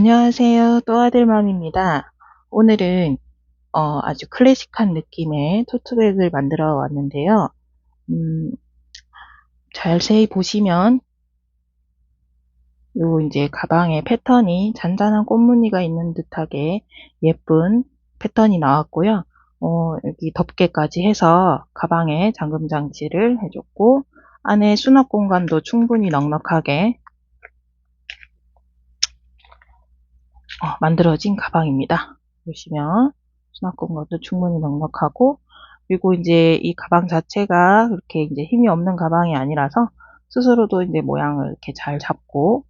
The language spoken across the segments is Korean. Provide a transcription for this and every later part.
안녕하세요. 또아들맘입니다. 오늘은 아주 클래식한 느낌의 토트백을 만들어 왔는데요. 음, 자세히 보시면 요 이제 가방에 패턴이 잔잔한 꽃무늬가 있는 듯하게 예쁜 패턴이 나왔고요. 여기 덮개까지 해서 가방에 잠금 장치를 해줬고 안에 수납 공간도 충분히 넉넉하게 만들어진 가방입니다. 보시면 수납 공간도 충분히 넉넉하고, 그리고 이제 이 가방 자체가 그렇게 이제 힘이 없는 가방이 아니라서 스스로도 이제 모양을 이렇게 잘 잡고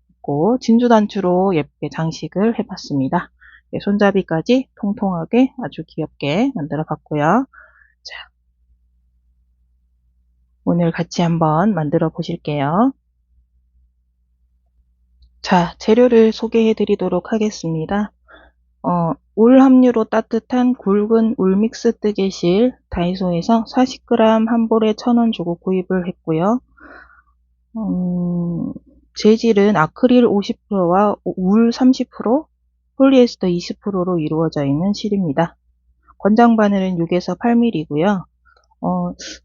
있고, 진주 단추로 예쁘게 장식을 해봤습니다. 손잡이까지 통통하게 아주 귀엽게 만들어 봤고요. 자, 오늘 같이 한번 만들어 보실게요. 자, 재료를 소개해 드리도록 하겠습니다. 울 함유로 따뜻한 굵은 울 믹스 뜨개실 다이소에서 40g 한 볼에 1,000원 주고 구입을 했고요. 재질은 아크릴 50%와 울 30%, 폴리에스터 20%로 이루어져 있는 실입니다. 권장 바늘은 6에서 8mm고요.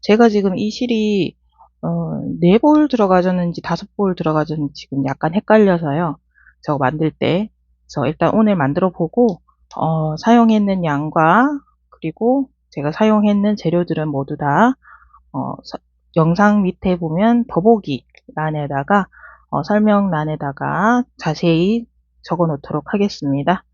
제가 지금 이 실이 4볼 들어가졌는지 5볼 들어가졌는지 지금 약간 헷갈려서요. 저거 만들 때. 그래서 일단 오늘 만들어 보고 사용했는 양과 그리고 제가 사용했는 재료들은 모두 다 영상 밑에 보면 더보기 란에다가 설명란에다가 자세히 적어 놓도록 하겠습니다.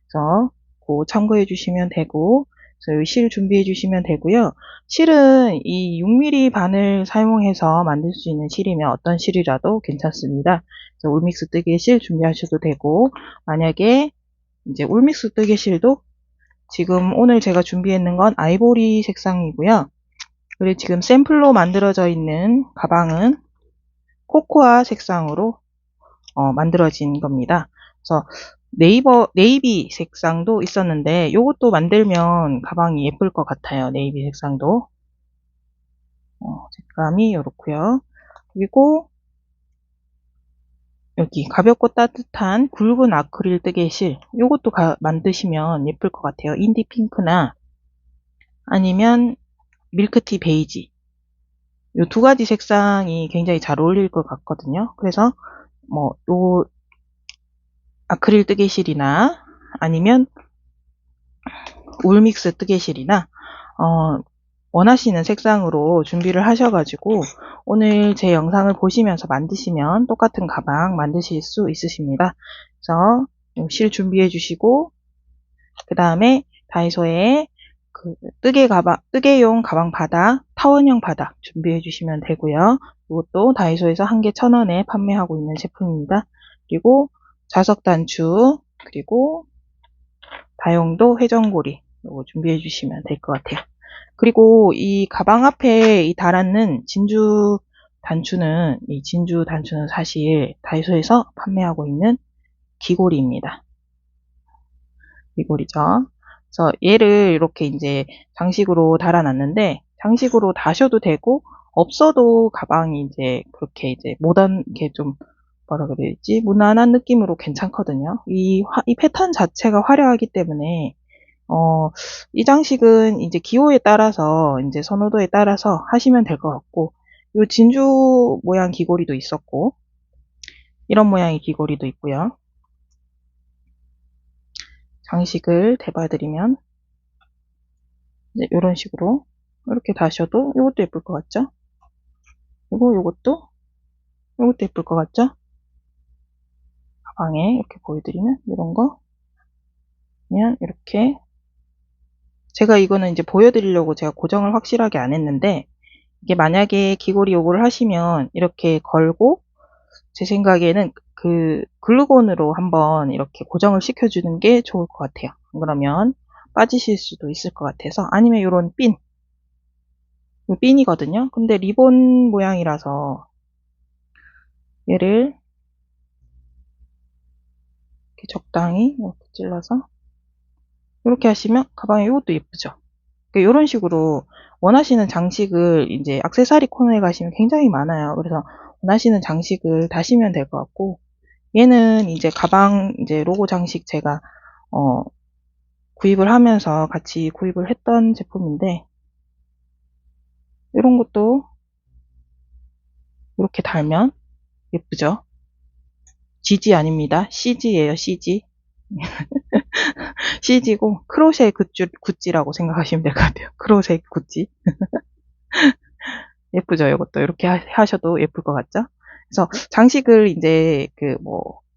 그래서 그거 참고해 주시면 되고, 그래서 실 준비해 주시면 되고요. 실은 이 6mm 바늘 사용해서 만들 수 있는 실이면 어떤 실이라도 괜찮습니다. 그래서 울믹스 뜨개 실 준비하셔도 되고, 만약에 이제 울믹스 뜨개 실도 지금 오늘 제가 준비했는 건 아이보리 색상이고요. 그리고 지금 샘플로 만들어져 있는 가방은 코코아 색상으로 만들어진 겁니다. 그래서 네이비 색상도 있었는데 요것도 만들면 가방이 예쁠 것 같아요. 네이비 색상도 색감이 이렇고요. 그리고 여기 가볍고 따뜻한 굵은 아크릴 뜨개실 요것도 만드시면 예쁠 것 같아요. 인디 핑크나 아니면 밀크티 베이지 요 두 가지 색상이 굉장히 잘 어울릴 것 같거든요. 그래서 요 아크릴 뜨개실이나 아니면 울믹스 뜨개실이나 원하시는 색상으로 준비를 하셔가지고 오늘 제 영상을 보시면서 만드시면 똑같은 가방 만드실 수 있으십니다. 그래서 실 준비해 주시고 그 다음에 다이소에 그 뜨개용 가방 바닥, 타원형 바닥 준비해 주시면 되고요. 이것도 다이소에서 한 개 1,000원에 판매하고 있는 제품입니다. 그리고 자석 단추, 그리고 다용도 회전고리 이거 준비해 주시면 될 것 같아요. 그리고 이 가방 앞에 이 달았는 진주 단추는 사실 다이소에서 판매하고 있는 귀고리입니다. 귀고리죠. 그래서 얘를 이렇게 이제 장식으로 달아놨는데 장식으로 다셔도 되고 없어도 가방이 이제 그렇게 이제 모던 게 좀 뭐라 그래야지 무난한 느낌으로 괜찮거든요. 이 패턴 자체가 화려하기 때문에 이 장식은 이제 기호에 따라서 이제 선호도에 따라서 하시면 될 것 같고 요 진주 모양 귀고리도 있었고 이런 모양의 귀고리도 있고요. 장식을 대봐드리면 이제 이런 식으로 이렇게 다셔도 이것도 예쁠 것 같죠? 그리고 이것도 예쁠 것 같죠? 가방에 이렇게 보여드리면 이런 거 그냥 이렇게 제가 이거는 이제 보여드리려고 제가 고정을 확실하게 안 했는데 이게 만약에 귀고리 요구를 하시면 이렇게 걸고 제 생각에는 그 글루건으로 한번 이렇게 고정을 시켜주는 게 좋을 것 같아요. 그러면 빠지실 수도 있을 것 같아서 아니면 이런 핀이거든요. 근데 리본 모양이라서 얘를 이렇게 적당히 이렇게 찔러서 이렇게 하시면 가방에 이것도 예쁘죠. 그러니까 이런 식으로 원하시는 장식을 이제 액세서리 코너에 가시면 굉장히 많아요. 그래서 원하시는 장식을 다시면 될 것 같고 얘는 이제 가방 이제 로고 장식 제가 구입을 하면서 같이 구입을 했던 제품인데, 이런 것도 이렇게 달면 예쁘죠? GG 아닙니다. CG예요, CG. CG고 크로셰 굿즈라고 생각하시면 될 것 같아요. 크로셰 굿즈. 예쁘죠? 이것도 이렇게 하셔도 예쁠 것 같죠? 그래서 장식을 이제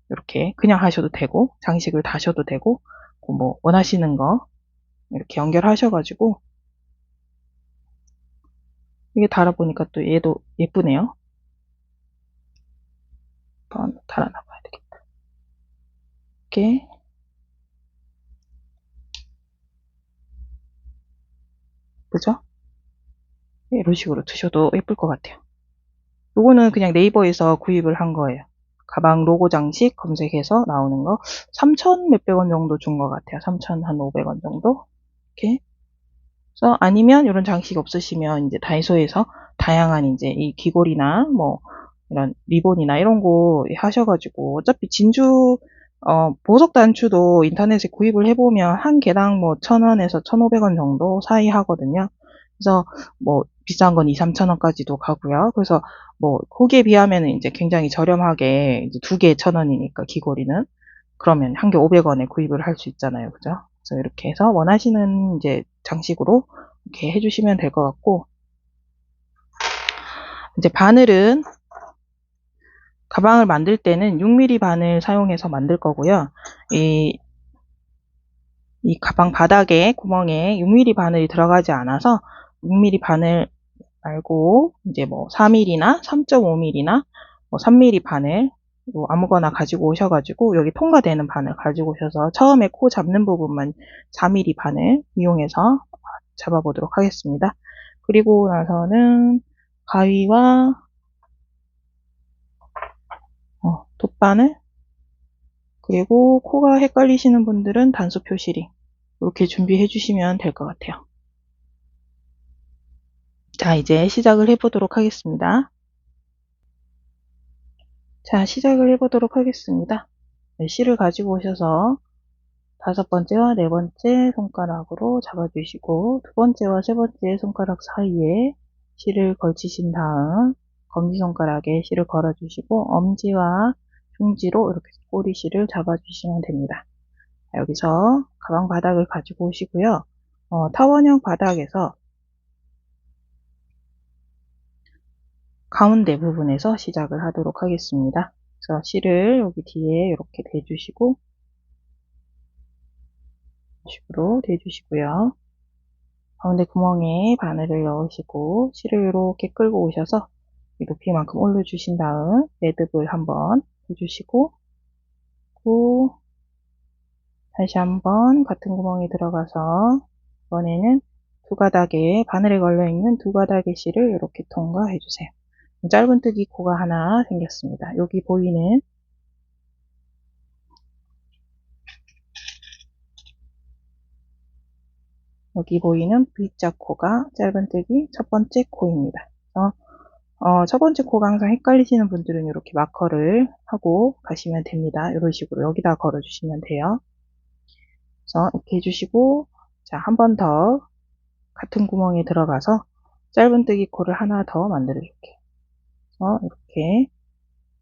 이렇게 그냥 하셔도 되고, 장식을 다셔도 되고, 뭐 원하시는 거 이렇게 연결하셔가지고, 이게 달아보니까 또 얘도 예쁘네요. 한번 달아놔봐야 되겠다. 이렇게. 그죠? 이런 식으로 두셔도 예쁠 것 같아요. 요거는 그냥 네이버에서 구입을 한 거예요. 가방 로고 장식 검색해서 나오는 거 3,000 몇백 원 정도 준 것 같아요. 3,500원 정도. 이렇게. 그래서 아니면 이런 장식 없으시면 이제 다이소에서 다양한 이제 이 귀걸이나 뭐 이런 리본이나 이런 거 하셔가지고 어차피 진주 보석 단추도 인터넷에 구입을 해보면 한 개당 뭐 1,000원에서 1,500원 정도 사이 하거든요. 그래서 뭐 비싼 건 2, 3천 원까지도 가고요. 그래서 뭐 거기에 비하면 이제 굉장히 저렴하게 이제 두 개에 1,000원이니까 귀걸이는 그러면 한 개 500원에 구입을 할 수 있잖아요. 그죠? 그래서 이렇게 해서 원하시는 이제 장식으로 이렇게 해주시면 될 것 같고, 이제 바늘은 가방을 만들 때는 6mm 바늘 사용해서 만들 거고요. 이 가방 바닥에 구멍에 6mm 바늘이 들어가지 않아서 6mm 바늘 말고 이제 뭐 4mm나 3.5mm나 뭐 3mm 바늘 뭐 아무거나 가지고 오셔가지고 여기 통과되는 바늘 가지고 오셔서 처음에 코 잡는 부분만 4mm 바늘 이용해서 잡아보도록 하겠습니다. 그리고 나서는 가위와 돗바늘, 그리고 코가 헷갈리시는 분들은 단수 표시링 이렇게 준비해 주시면 될 것 같아요. 자, 이제 시작을 해보도록 하겠습니다. 자, 시작을 해보도록 하겠습니다. 네, 실을 가지고 오셔서 5번째와 4번째 손가락으로 잡아주시고 2번째와 3번째 손가락 사이에 실을 걸치신 다음 검지손가락에 실을 걸어주시고 엄지와 중지로 이렇게 꼬리실을 잡아주시면 됩니다. 여기서 가방 바닥을 가지고 오시고요. 타원형 바닥에서 가운데 부분에서 시작을 하도록 하겠습니다. 그래서 실을 여기 뒤에 이렇게 대주시고 식으로 대주시고요. 가운데 구멍에 바늘을 넣으시고 실을 이렇게 끌고 오셔서 높이만큼 올려주신 다음 매듭을 한번 해주시고 다시 한번 같은 구멍에 들어가서 이번에는 두 가닥에 바늘에 걸려있는 두 가닥의 실을 이렇게 통과해주세요. 짧은뜨기 코가 하나 생겼습니다. 여기 보이는 V자 코가 짧은뜨기 첫 번째 코입니다. 첫 번째 코가 항상 헷갈리시는 분들은 이렇게 마커를 하고 가시면 됩니다. 이런 식으로 여기다 걸어주시면 돼요. 그래서 이렇게 해주시고, 자, 한 번 더 같은 구멍에 들어가서 짧은뜨기 코를 하나 더 만들어줄게요. 그래서 이렇게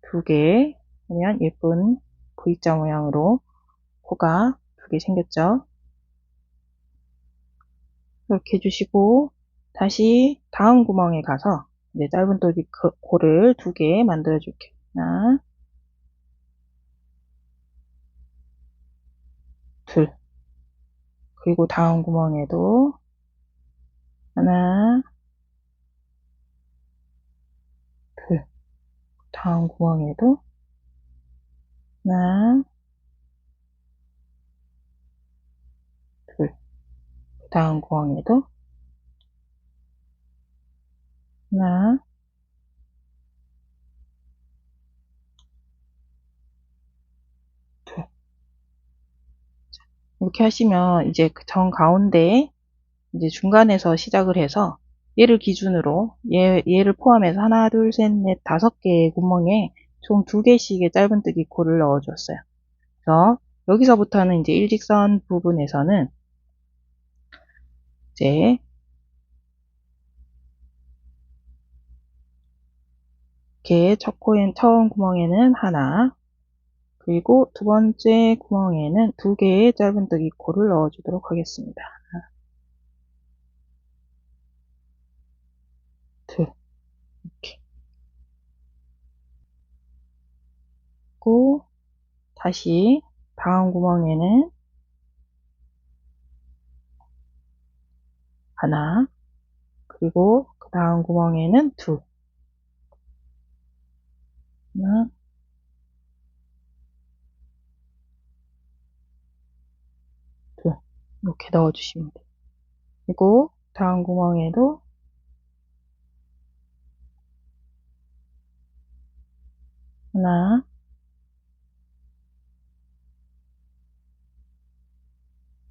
두 개 하면 예쁜 V자 모양으로 코가 두 개 생겼죠. 이렇게 해주시고 다시 다음 구멍에 가서 이제 짧은뜨기 코를 두 개 만들어 줄게요. 하나, 둘. 그리고 다음 구멍에도 하나, 둘. 다음 구멍에도 하나, 둘. 다음 구멍에도 하나, 둘. 이렇게 하시면 이제 그 정 가운데에 이제 중간에서 시작을 해서 얘를 기준으로 얘를 포함해서 하나, 둘, 셋, 넷, 5개의 구멍에 총 2개씩의 짧은뜨기 코를 넣어줬어요. 그래서 여기서부터는 이제 일직선 부분에서는 이제 이렇게 처음 구멍에는 하나, 그리고 두 번째 구멍에는 2개의 짧은뜨기 코를 넣어주도록 하겠습니다. 둘, 이렇게. 그리고 다시 다음 구멍에는 하나, 그리고 그 다음 구멍에는 둘, 하나, 둘, 이렇게 넣어주시면 돼요. 그리고 다음 구멍에도 하나,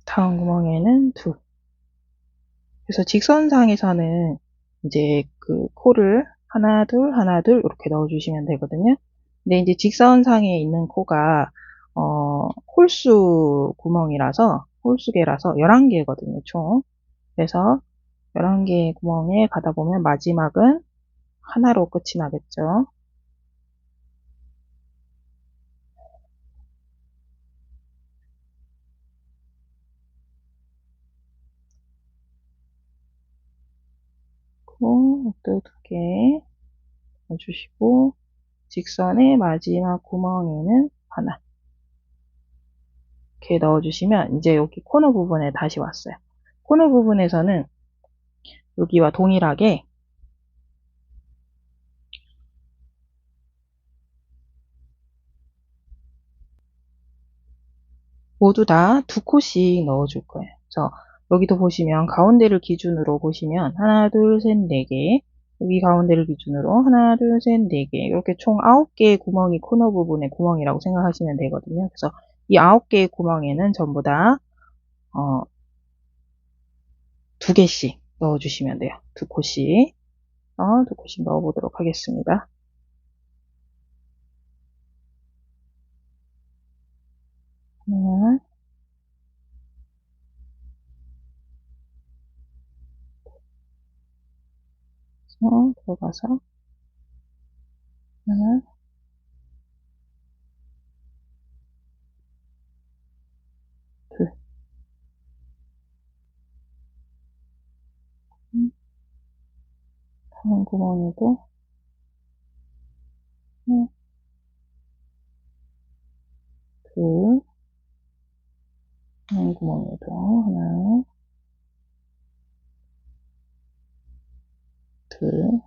다음 구멍에는 둘. 그래서 직선상에서는 이제 그 코를 하나, 둘, 하나, 둘 이렇게 넣어주시면 되거든요. 근데 이제 직선상에 있는 코가 홀수 구멍이라서 홀수개라서 11개거든요, 총. 그래서 11개의 구멍에 가다 보면 마지막은 하나로 끝이 나겠죠. 또 2개 넣어주시고 직선의 마지막 구멍에는 하나 이렇게 넣어주시면 이제 여기 코너 부분에 다시 왔어요. 코너 부분에서는 여기와 동일하게 모두 다 2코씩 넣어줄 거예요. 그래서 여기도 보시면 가운데를 기준으로 보시면 하나, 둘, 셋, 네 개. 여기 가운데를 기준으로 하나, 둘, 셋, 네 개. 이렇게 총 9개의 구멍이 코너 부분의 구멍이라고 생각하시면 되거든요. 그래서 이 9개의 구멍에는 전부 다 2개씩 넣어주시면 돼요. 2코씩. 2코씩 넣어보도록 하겠습니다. 하나, 들어가서 하나, 둘, 다음 구멍에도 하나, 둘, 다음 구멍에도 하나, 둘,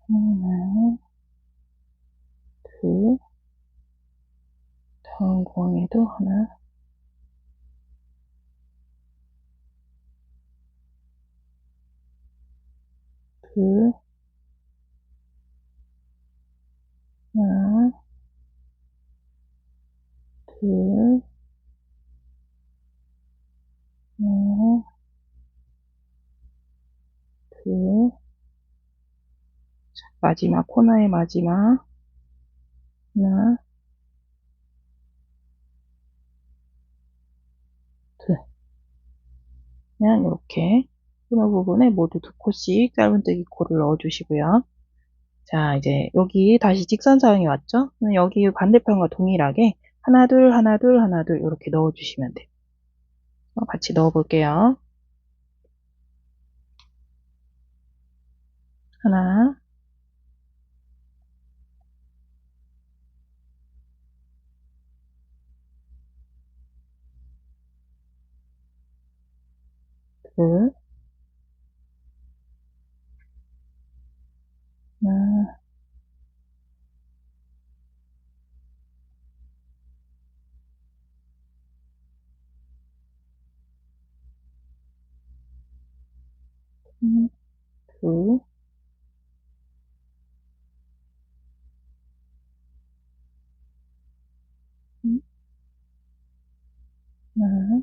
하나, 둘, 다음 구멍에도 하나, 둘, 하나, 둘, 하나, 둘, 마지막 코너의 마지막 하나, 둘. 그냥 이렇게 코너 부분에 모두 2코씩 짧은뜨기 코를 넣어주시고요. 자, 이제 여기 다시 직선상이 왔죠? 그럼 여기 반대편과 동일하게 하나, 둘, 하나, 둘, 하나, 둘 이렇게 넣어주시면 돼요. 같이 넣어볼게요. 하나, 둘, 하나, 둘, 하나,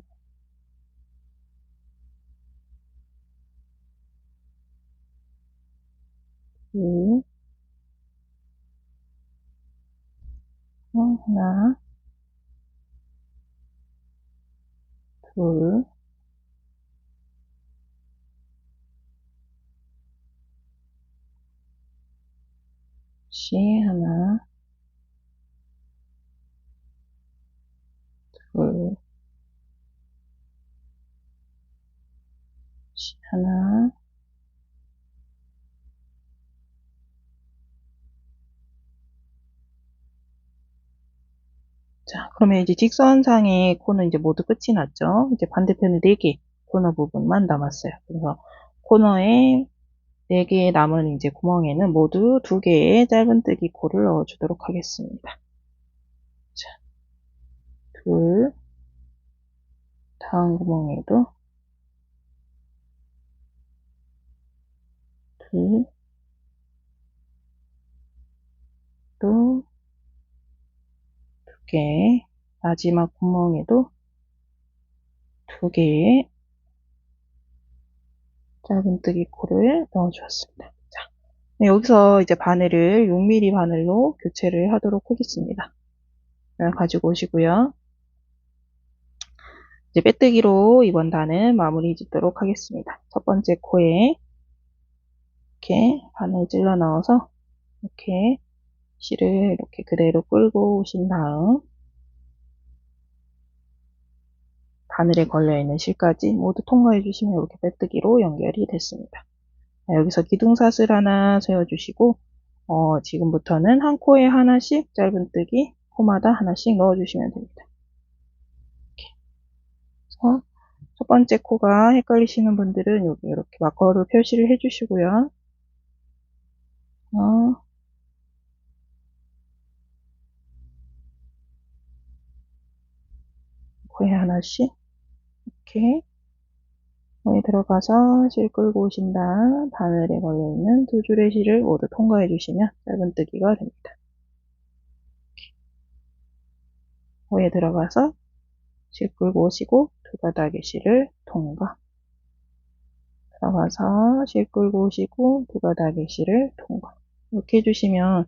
하나, 둘, 씨, 하나, 둘, 씨, 하나, 자, 그러면 이제 직선상의 코는 이제 모두 끝이 났죠? 이제 반대편에 4개 코너 부분만 남았어요. 그래서 코너에 4개의 남은 이제 구멍에는 모두 2개의 짧은뜨기 코를 넣어주도록 하겠습니다. 자, 둘, 다음 구멍에도 둘, 또 2개, 마지막 구멍에도 2개의 짧은뜨기 코를 넣어주었습니다. 자, 네, 여기서 이제 바늘을 6mm 바늘로 교체를 하도록 하겠습니다. 가지고 오시고요. 이제 빼뜨기로 이번 단은 마무리 짓도록 하겠습니다. 첫 번째 코에 이렇게 바늘 찔러 넣어서 이렇게 실을 이렇게 그대로 끌고 오신 다음 바늘에 걸려있는 실까지 모두 통과해 주시면 이렇게 빼뜨기로 연결이 됐습니다. 여기서 기둥사슬 하나 세워주시고 지금부터는 한 코에 하나씩 짧은뜨기 코마다 하나씩 넣어주시면 됩니다. 이렇게. 첫 번째 코가 헷갈리시는 분들은 여기 이렇게 마커로 표시를 해주시고요. 코에 하나씩 이렇게 코에 들어가서 실 끌고 오신 다음 바늘에 걸려있는 2줄의 실을 모두 통과해 주시면 짧은뜨기가 됩니다. 코에 들어가서 실 끌고 오시고 2가닥의 실을 통과, 들어가서 실 끌고 오시고 2가닥의 실을 통과. 이렇게 해주시면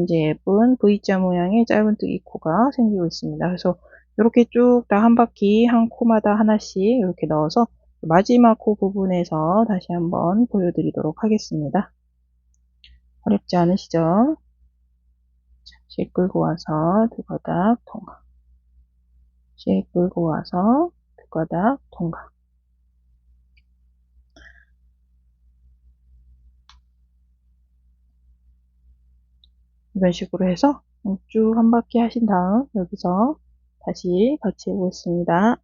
이제 예쁜 V자 모양의 짧은뜨기 코가 생기고 있습니다. 그래서 이렇게 쭉 다 한 바퀴 한 코마다 하나씩 이렇게 넣어서 마지막 코 부분에서 다시 한번 보여드리도록 하겠습니다. 어렵지 않으시죠? 실 끌고 와서 2가닥 통과, 실 끌고 와서 2가닥 통과. 이런 식으로 해서 쭉 한 바퀴 하신 다음 여기서 다시 같이 해보겠습니다.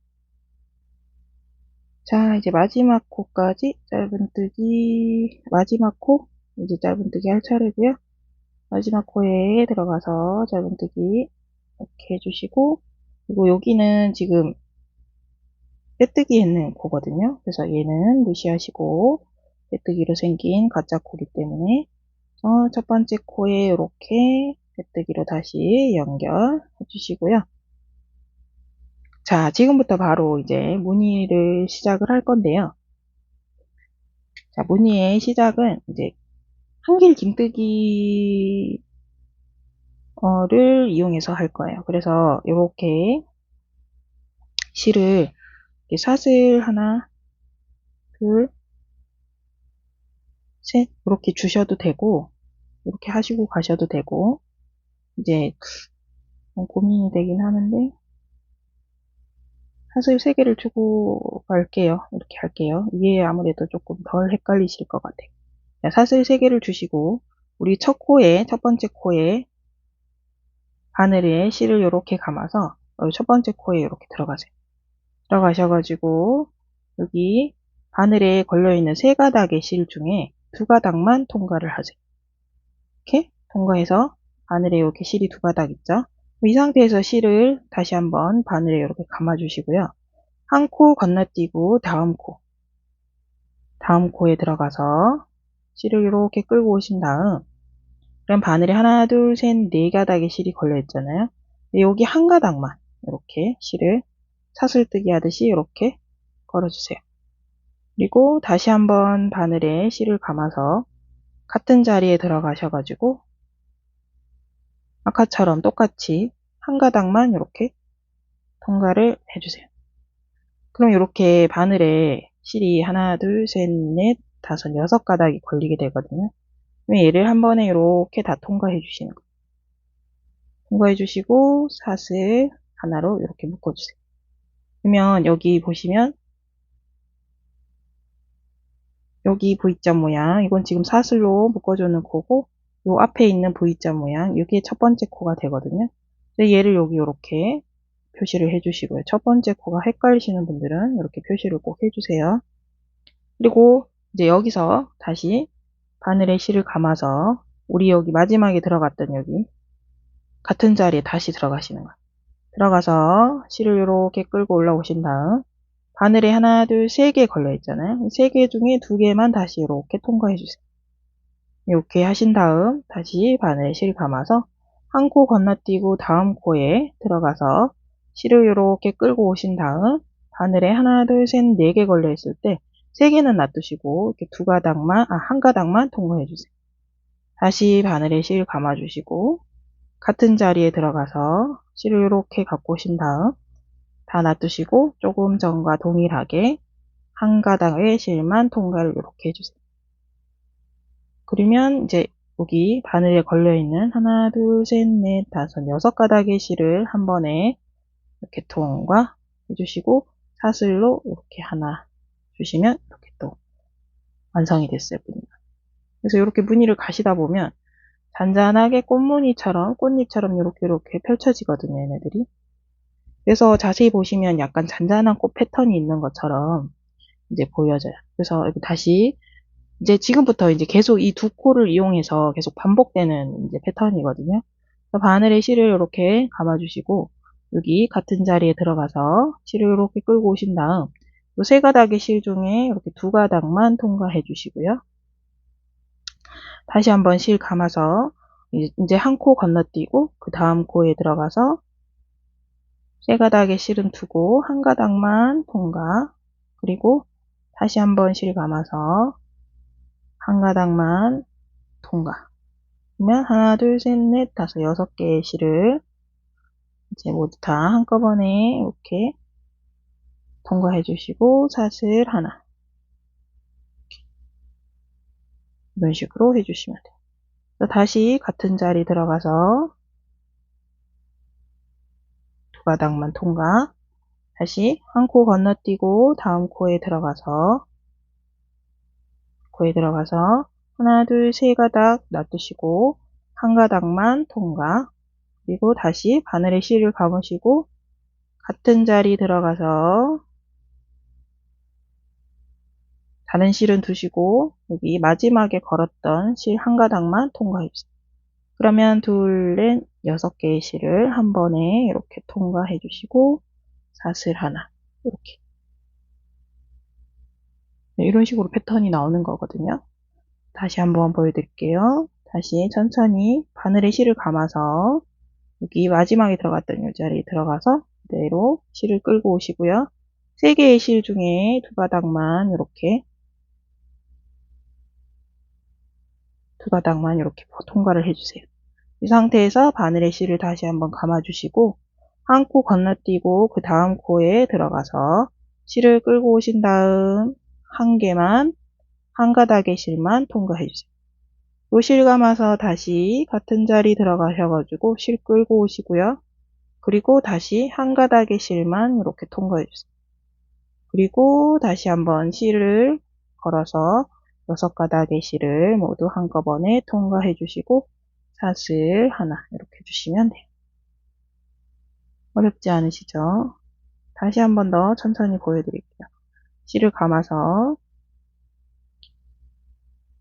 자, 이제 마지막 코까지 짧은뜨기, 마지막 코 이제 짧은뜨기 할 차례고요. 마지막 코에 들어가서 짧은뜨기 이렇게 해주시고, 그리고 여기는 지금 빼뜨기 했는 코거든요. 그래서 얘는 무시하시고 빼뜨기로 생긴 가짜 코기 때문에 첫 번째 코에 이렇게 빼뜨기로 다시 연결해 주시고요. 자, 지금부터 바로 이제 무늬를 시작을 할 건데요. 자, 무늬의 시작은 이제 한길 긴뜨기를 이용해서 할 거예요. 그래서 이렇게 실을 이렇게 사슬 하나, 둘, 셋 이렇게 주셔도 되고 이렇게 하시고 가셔도 되고 이제 고민이 되긴 하는데 사슬 3개를 주고 갈게요. 이렇게 할게요. 이게 아무래도 조금 덜 헷갈리실 것 같아요. 사슬 3개를 주시고 우리 첫 번째 코에 바늘에 실을 이렇게 감아서 첫 번째 코에 이렇게 들어가세요. 들어가셔가지고 여기 바늘에 걸려있는 3가닥의 실 중에 2가닥만 통과를 하세요. 이렇게 통과해서 바늘에 이렇게 실이 2가닥 있죠? 이 상태에서 실을 다시 한번 바늘에 이렇게 감아주시고요. 한 코 건너뛰고 다음 코에 들어가서 실을 이렇게 끌고 오신 다음 그럼 바늘에 하나, 둘, 셋, 4가닥의 실이 걸려 있잖아요. 여기 한 가닥만 이렇게 실을 사슬뜨기 하듯이 이렇게 걸어주세요. 그리고 다시 한번 바늘에 실을 감아서 같은 자리에 들어가셔가지고 아까처럼 똑같이 한 가닥만 이렇게 통과를 해주세요. 그럼 이렇게 바늘에 실이 하나, 둘, 셋, 넷, 다섯, 여섯 가닥이 걸리게 되거든요. 얘를 한 번에 이렇게 다 통과해 주시는 거예요. 통과해 주시고 사슬 하나로 이렇게 묶어주세요. 그러면 여기 보시면 여기 V자 모양, 이건 지금 사슬로 묶어주는 코고, 요 앞에 있는 V자 모양, 이게 첫 번째 코가 되거든요. 얘를 여기 이렇게 표시를 해주시고요. 첫 번째 코가 헷갈리시는 분들은 이렇게 표시를 꼭 해주세요. 그리고 이제 여기서 다시 바늘에 실을 감아서 우리 여기 마지막에 들어갔던 여기 같은 자리에 다시 들어가시는 거예요. 들어가서 실을 이렇게 끌고 올라오신 다음 바늘에 하나, 둘, 세 개 걸려 있잖아요. 세 개 중에 두 개만 다시 이렇게 통과해 주세요. 이렇게 하신 다음 다시 바늘에 실 감아서 한 코 건너뛰고 다음 코에 들어가서 실을 이렇게 끌고 오신 다음 바늘에 하나, 둘, 셋, 네 개 걸려 있을 때 세 개는 놔두시고 이렇게 두 가닥만, 한 가닥만 통과해 주세요. 다시 바늘에 실 감아 주시고 같은 자리에 들어가서 실을 이렇게 갖고 오신 다음 다 놔두시고 조금 전과 동일하게 한 가닥의 실만 통과를 이렇게 해주세요. 그러면 이제 여기 바늘에 걸려있는 하나, 둘, 셋, 넷, 다섯, 여섯 가닥의 실을 한 번에 이렇게 통과 해주시고 사슬로 이렇게 하나 주시면 이렇게 또 완성이 됐어요. 무늬가. 그래서 이렇게 무늬를 가시다 보면 잔잔하게 꽃무늬처럼 꽃잎처럼 이렇게 펼쳐지거든요. 얘네들이. 그래서 자세히 보시면 약간 잔잔한 꽃 패턴이 있는 것처럼 이제 보여져요. 그래서 여기 다시 이제 지금부터 이제 계속 이 두 코를 이용해서 계속 반복되는 이제 패턴이거든요. 바늘에 실을 이렇게 감아주시고 여기 같은 자리에 들어가서 실을 이렇게 끌고 오신 다음 이 세 가닥의 실 중에 이렇게 두 가닥만 통과해 주시고요. 다시 한번 실 감아서 이제 한 코 건너뛰고 그 다음 코에 들어가서 세 가닥의 실은 두고 한 가닥만 통과, 그리고 다시 한번 실 감아서 한 가닥만 통과. 그러면 하나, 둘, 셋, 넷, 다섯, 여섯 개의 실을 이제 모두 다 한꺼번에 이렇게 통과해 주시고 사슬 하나 이런 식으로 해주시면 돼요. 다시 같은 자리 들어가서 두 가닥만 통과, 다시 한 코 건너뛰고 다음 코에 들어가서 하나, 둘, 세 가닥 놔두시고 한 가닥만 통과, 그리고 다시 바늘에 실을 감으시고 같은 자리 들어가서 다른 실은 두시고 여기 마지막에 걸었던 실 한 가닥만 통과해주세요. 그러면 둘, 넷, 여섯 개의 실을 한 번에 이렇게 통과해 주시고 사슬 하나 이렇게 이런 식으로 패턴이 나오는 거거든요. 다시 한번 보여드릴게요. 다시 천천히 바늘에 실을 감아서 여기 마지막에 들어갔던 이 자리에 들어가서 그대로 실을 끌고 오시고요. 세 개의 실 중에 두 가닥만 이렇게 통과를 해주세요. 이 상태에서 바늘에 실을 다시 한번 감아주시고 한 코 건너뛰고 그 다음 코에 들어가서 실을 끌고 오신 다음 한 가닥의 실만 통과해주세요. 또 실 감아서 다시 같은 자리 들어가셔가지고 실 끌고 오시고요. 그리고 다시 한 가닥의 실만 이렇게 통과해주세요. 그리고 다시 한번 실을 걸어서 여섯 가닥의 실을 모두 한꺼번에 통과해 주시고 사슬 하나 이렇게 해주시면 돼요. 어렵지 않으시죠? 다시 한번 더 천천히 보여드릴게요. 실을 감아서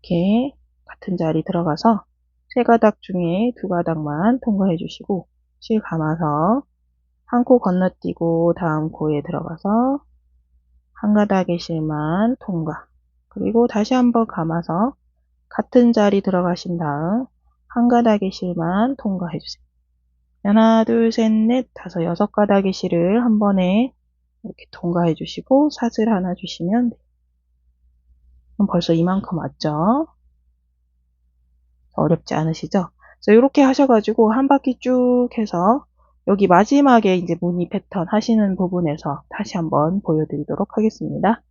이렇게 같은 자리 들어가서 세 가닥 중에 두 가닥만 통과해 주시고 실 감아서 한 코 건너뛰고 다음 코에 들어가서 한 가닥의 실만 통과, 그리고 다시 한번 감아서 같은 자리 들어가신 다음 한 가닥의 실만 통과해 주세요. 하나, 둘, 셋, 넷, 다섯, 여섯 가닥의 실을 한 번에 이렇게 통과해 주시고 사슬 하나 주시면 돼요. 그럼 벌써 이만큼 왔죠? 어렵지 않으시죠? 그래서 이렇게 하셔가지고 한 바퀴 쭉 해서 여기 마지막에 이제 무늬 패턴 하시는 부분에서 다시 한번 보여드리도록 하겠습니다.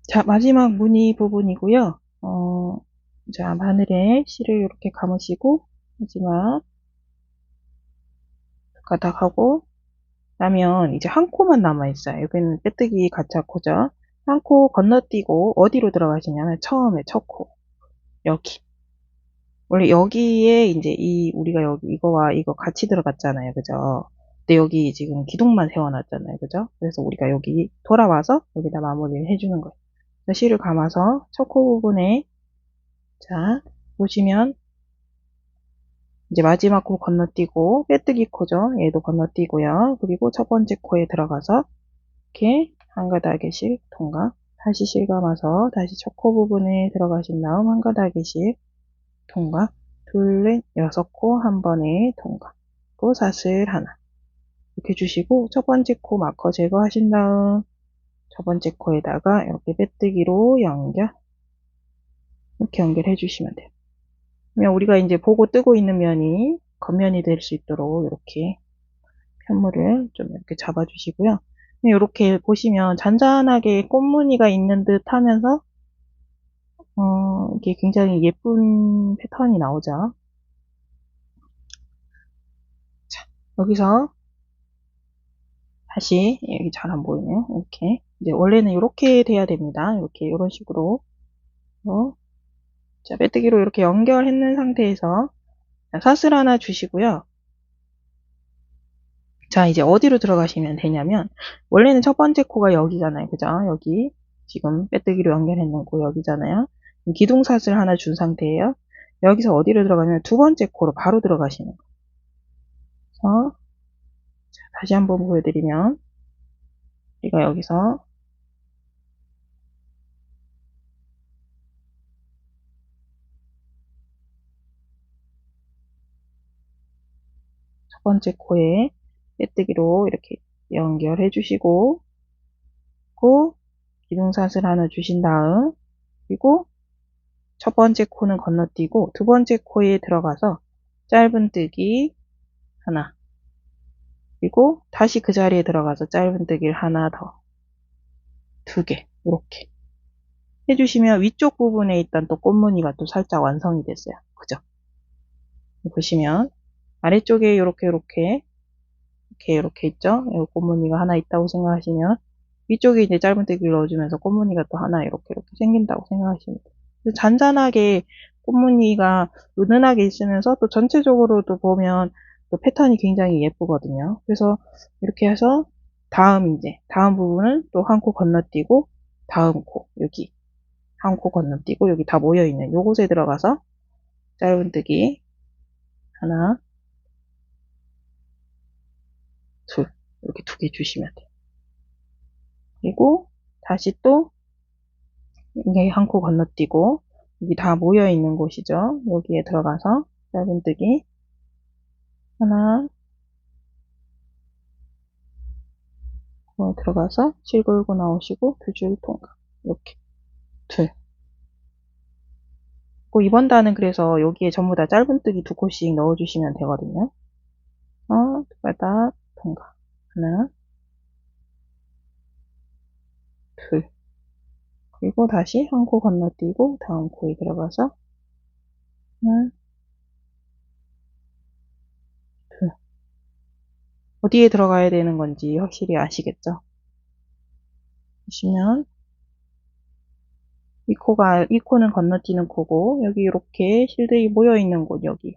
자, 마지막 무늬 부분이고요. 자, 바늘에 실을 이렇게 감으시고, 마지막 가닥하고 나면 이제 한 코만 남아있어요. 여기는 빼뜨기 가짜코죠. 한 코 건너뛰고 어디로 들어가시냐면 처음에 첫 코. 여기. 원래 여기에 이제 우리가 여기 이거와 이거 같이 들어갔잖아요. 그죠? 근데 여기 지금 기둥만 세워놨잖아요. 그죠? 그래서 우리가 여기 돌아와서 여기다 마무리를 해주는 거예요. 실을 감아서 첫 코 부분에 자, 보시면 이제 마지막 코 건너뛰고 빼뜨기 코죠. 얘도 건너뛰고요. 그리고 첫 번째 코에 들어가서 이렇게 한 가닥에씩 통과. 다시 실 감아서 다시 첫 코 부분에 들어가신 다음 한 가닥에씩 통과. 둘, 넷, 여섯 코 한 번에 통과. 또 사슬 하나. 이렇게 주시고 첫 번째 코 마커 제거하신 다음 첫 번째 코에다가 이렇게 빼뜨기로 연결. 이렇게 연결해 주시면 돼요. 그러면 우리가 이제 보고 뜨고 있는 면이 겉면이 될 수 있도록 이렇게 편물을 좀 이렇게 잡아주시고요. 이렇게 보시면 잔잔하게 꽃무늬가 있는 듯 하면서 이게 굉장히 예쁜 패턴이 나오죠. 자, 여기서 다시 여기 잘 안 보이네요. 이렇게 이제 원래는 이렇게 돼야 됩니다. 이렇게 이런 식으로 자, 빼뜨기로 이렇게 연결했는 상태에서 사슬 하나 주시고요. 자, 이제 어디로 들어가시면 되냐면, 원래는 첫 번째 코가 여기잖아요. 그죠? 여기. 지금 빼뜨기로 연결했는 코 여기잖아요. 기둥사슬 하나 준 상태예요. 여기서 어디로 들어가냐면 두 번째 코로 바로 들어가시는 거예요. 자, 다시 한번 보여드리면, 우리가 여기서 첫 번째 코에 빼뜨기로 이렇게 연결해 주시고, 그 기둥사슬 하나 주신 다음, 그리고 첫 번째 코는 건너뛰고 두 번째 코에 들어가서 짧은뜨기 하나, 그리고 다시 그 자리에 들어가서 짧은뜨기를 하나 더, 두 개, 이렇게 해주시면 위쪽 부분에 있던 또 꽃무늬가 또 살짝 완성이 됐어요. 그죠? 보시면 아래쪽에 이렇게 있죠? 이 꽃무늬가 하나 있다고 생각하시면 위쪽에 이제 짧은뜨기를 넣어주면서 꽃무늬가 또 하나 이렇게 생긴다고 생각하시면 돼요. 잔잔하게 꽃무늬가 은은하게 있으면서 또 전체적으로도 보면 또 패턴이 굉장히 예쁘거든요. 그래서 이렇게 해서 다음 부분은 또 한 코 건너뛰고 다음 코 여기 한 코 건너뛰고 여기 다 모여있는 요곳에 들어가서 짧은뜨기 하나 둘 이렇게 두 개 주시면 돼요. 그리고 다시 또 이게 한 코 건너뛰고 여기 다 모여있는 곳이죠. 여기에 들어가서 짧은뜨기 하나 들어가서 실 걸고 나오시고 두 줄 통과 이렇게 둘. 이번 단은 그래서 여기에 전부 다 짧은뜨기 두 코씩 넣어주시면 되거든요. 두 가닥 통과 하나 둘. 그리고 다시 한 코 건너뛰고 다음 코에 들어가서 하나 둘. 어디에 들어가야 되는 건지 확실히 아시겠죠? 보시면 이 코는 건너뛰는 코고 여기 이렇게 실들이 모여있는 곳 여기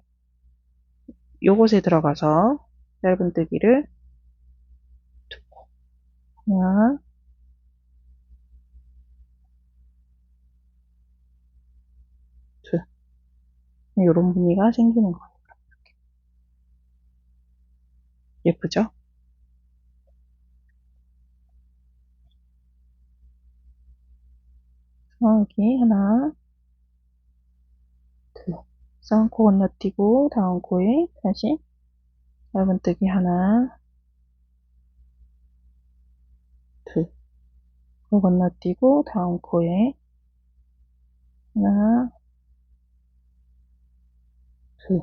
요곳에 들어가서 짧은뜨기를 두 코 하나 둘 이런 무늬가 생기는 거예요. 예쁘죠? 여기 하나 둘 쌍 코 건너뛰고 다음 코에 다시 짧은뜨기 하나 둘 코 건너뛰고 다음 코에 하나 둘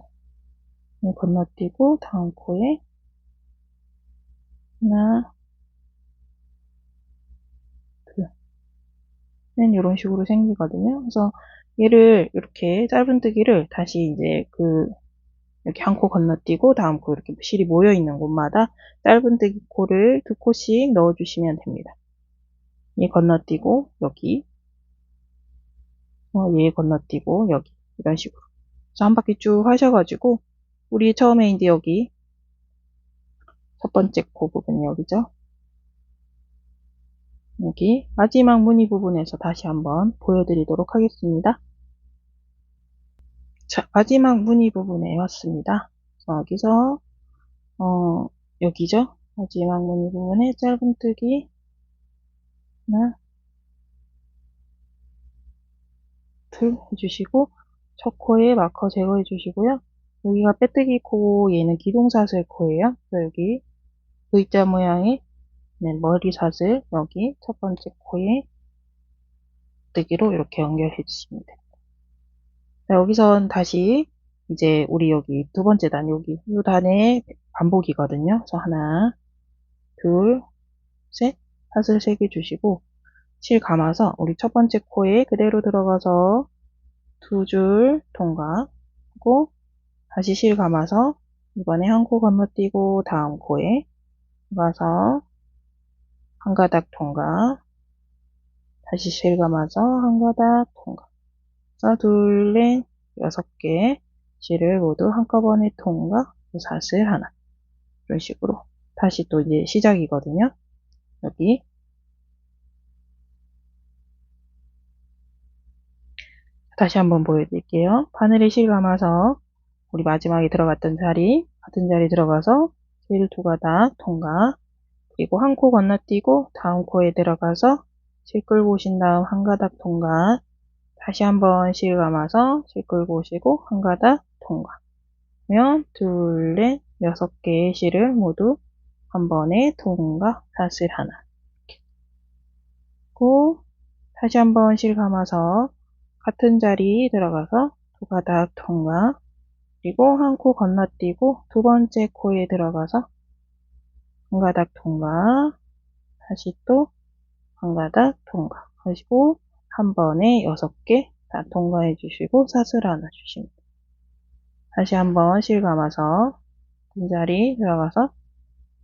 건너뛰고 다음 코에 하나, 둘, 는 이런 식으로 생기거든요. 그래서 얘를 이렇게 짧은뜨기를 다시 이제 이렇게 한 코 건너뛰고 다음 코 이렇게 실이 모여 있는 곳마다 짧은뜨기 코를 2코씩 넣어주시면 됩니다. 얘 건너뛰고 여기, 얘 건너뛰고 여기 이런 식으로. 그래서 한 바퀴 쭉 하셔가지고 우리 처음에 이제 여기 첫 번째 코 부분이 여기죠. 여기 마지막 무늬 부분에서 다시 한번 보여드리도록 하겠습니다. 자, 마지막 무늬 부분에 왔습니다. 여기서 여기죠. 마지막 무늬 부분에 짧은뜨기 하나, 둘 해주시고 첫 코에 마커 제거해 주시고요. 여기가 빼뜨기 코, 얘는 기둥사슬 코예요. 여기 V자 모양의 머리 사슬 여기 첫 번째 코에 뜨기로 이렇게 연결해 주시면 돼요. 자, 여기선 다시 이제 우리 여기 두 번째 단 여기 이 단의 반복이거든요. 그래서 하나, 둘, 셋 사슬 3개 주시고 실 감아서 우리 첫 번째 코에 그대로 들어가서 2줄 통과하고 다시 실 감아서 이번에 한 코 건너뛰고 다음 코에 들어가서 한 가닥 통과 다시 실 감아서 한 가닥 통과 그래서 둘, 넷, 6개 실을 모두 한꺼번에 통과 사슬 하나 이런 식으로 다시 또 이제 시작이거든요. 여기 다시 한번 보여드릴게요. 바늘에 실 감아서 우리 마지막에 들어갔던 자리 같은 자리 들어가서 실 2가닥 통과 그리고 한 코 건너뛰고 다음 코에 들어가서 실 끌고 오신 다음 한 가닥 통과 다시 한번 실 감아서 실 끌고 오시고 한 가닥 통과 그러면 둘, 넷, 6개의 실을 모두 한 번에 통과 사슬 하나 그리고 다시 한번 실 감아서 같은 자리 들어가서 2가닥 통과 그리고 한 코 건너뛰고 두 번째 코에 들어가서 한 가닥 통과 다시 또 한 가닥 통과 하시고 한 번에 6개 다 통과해 주시고 사슬 하나 주십니다. 다시 한번 실 감아서 한 자리 들어가서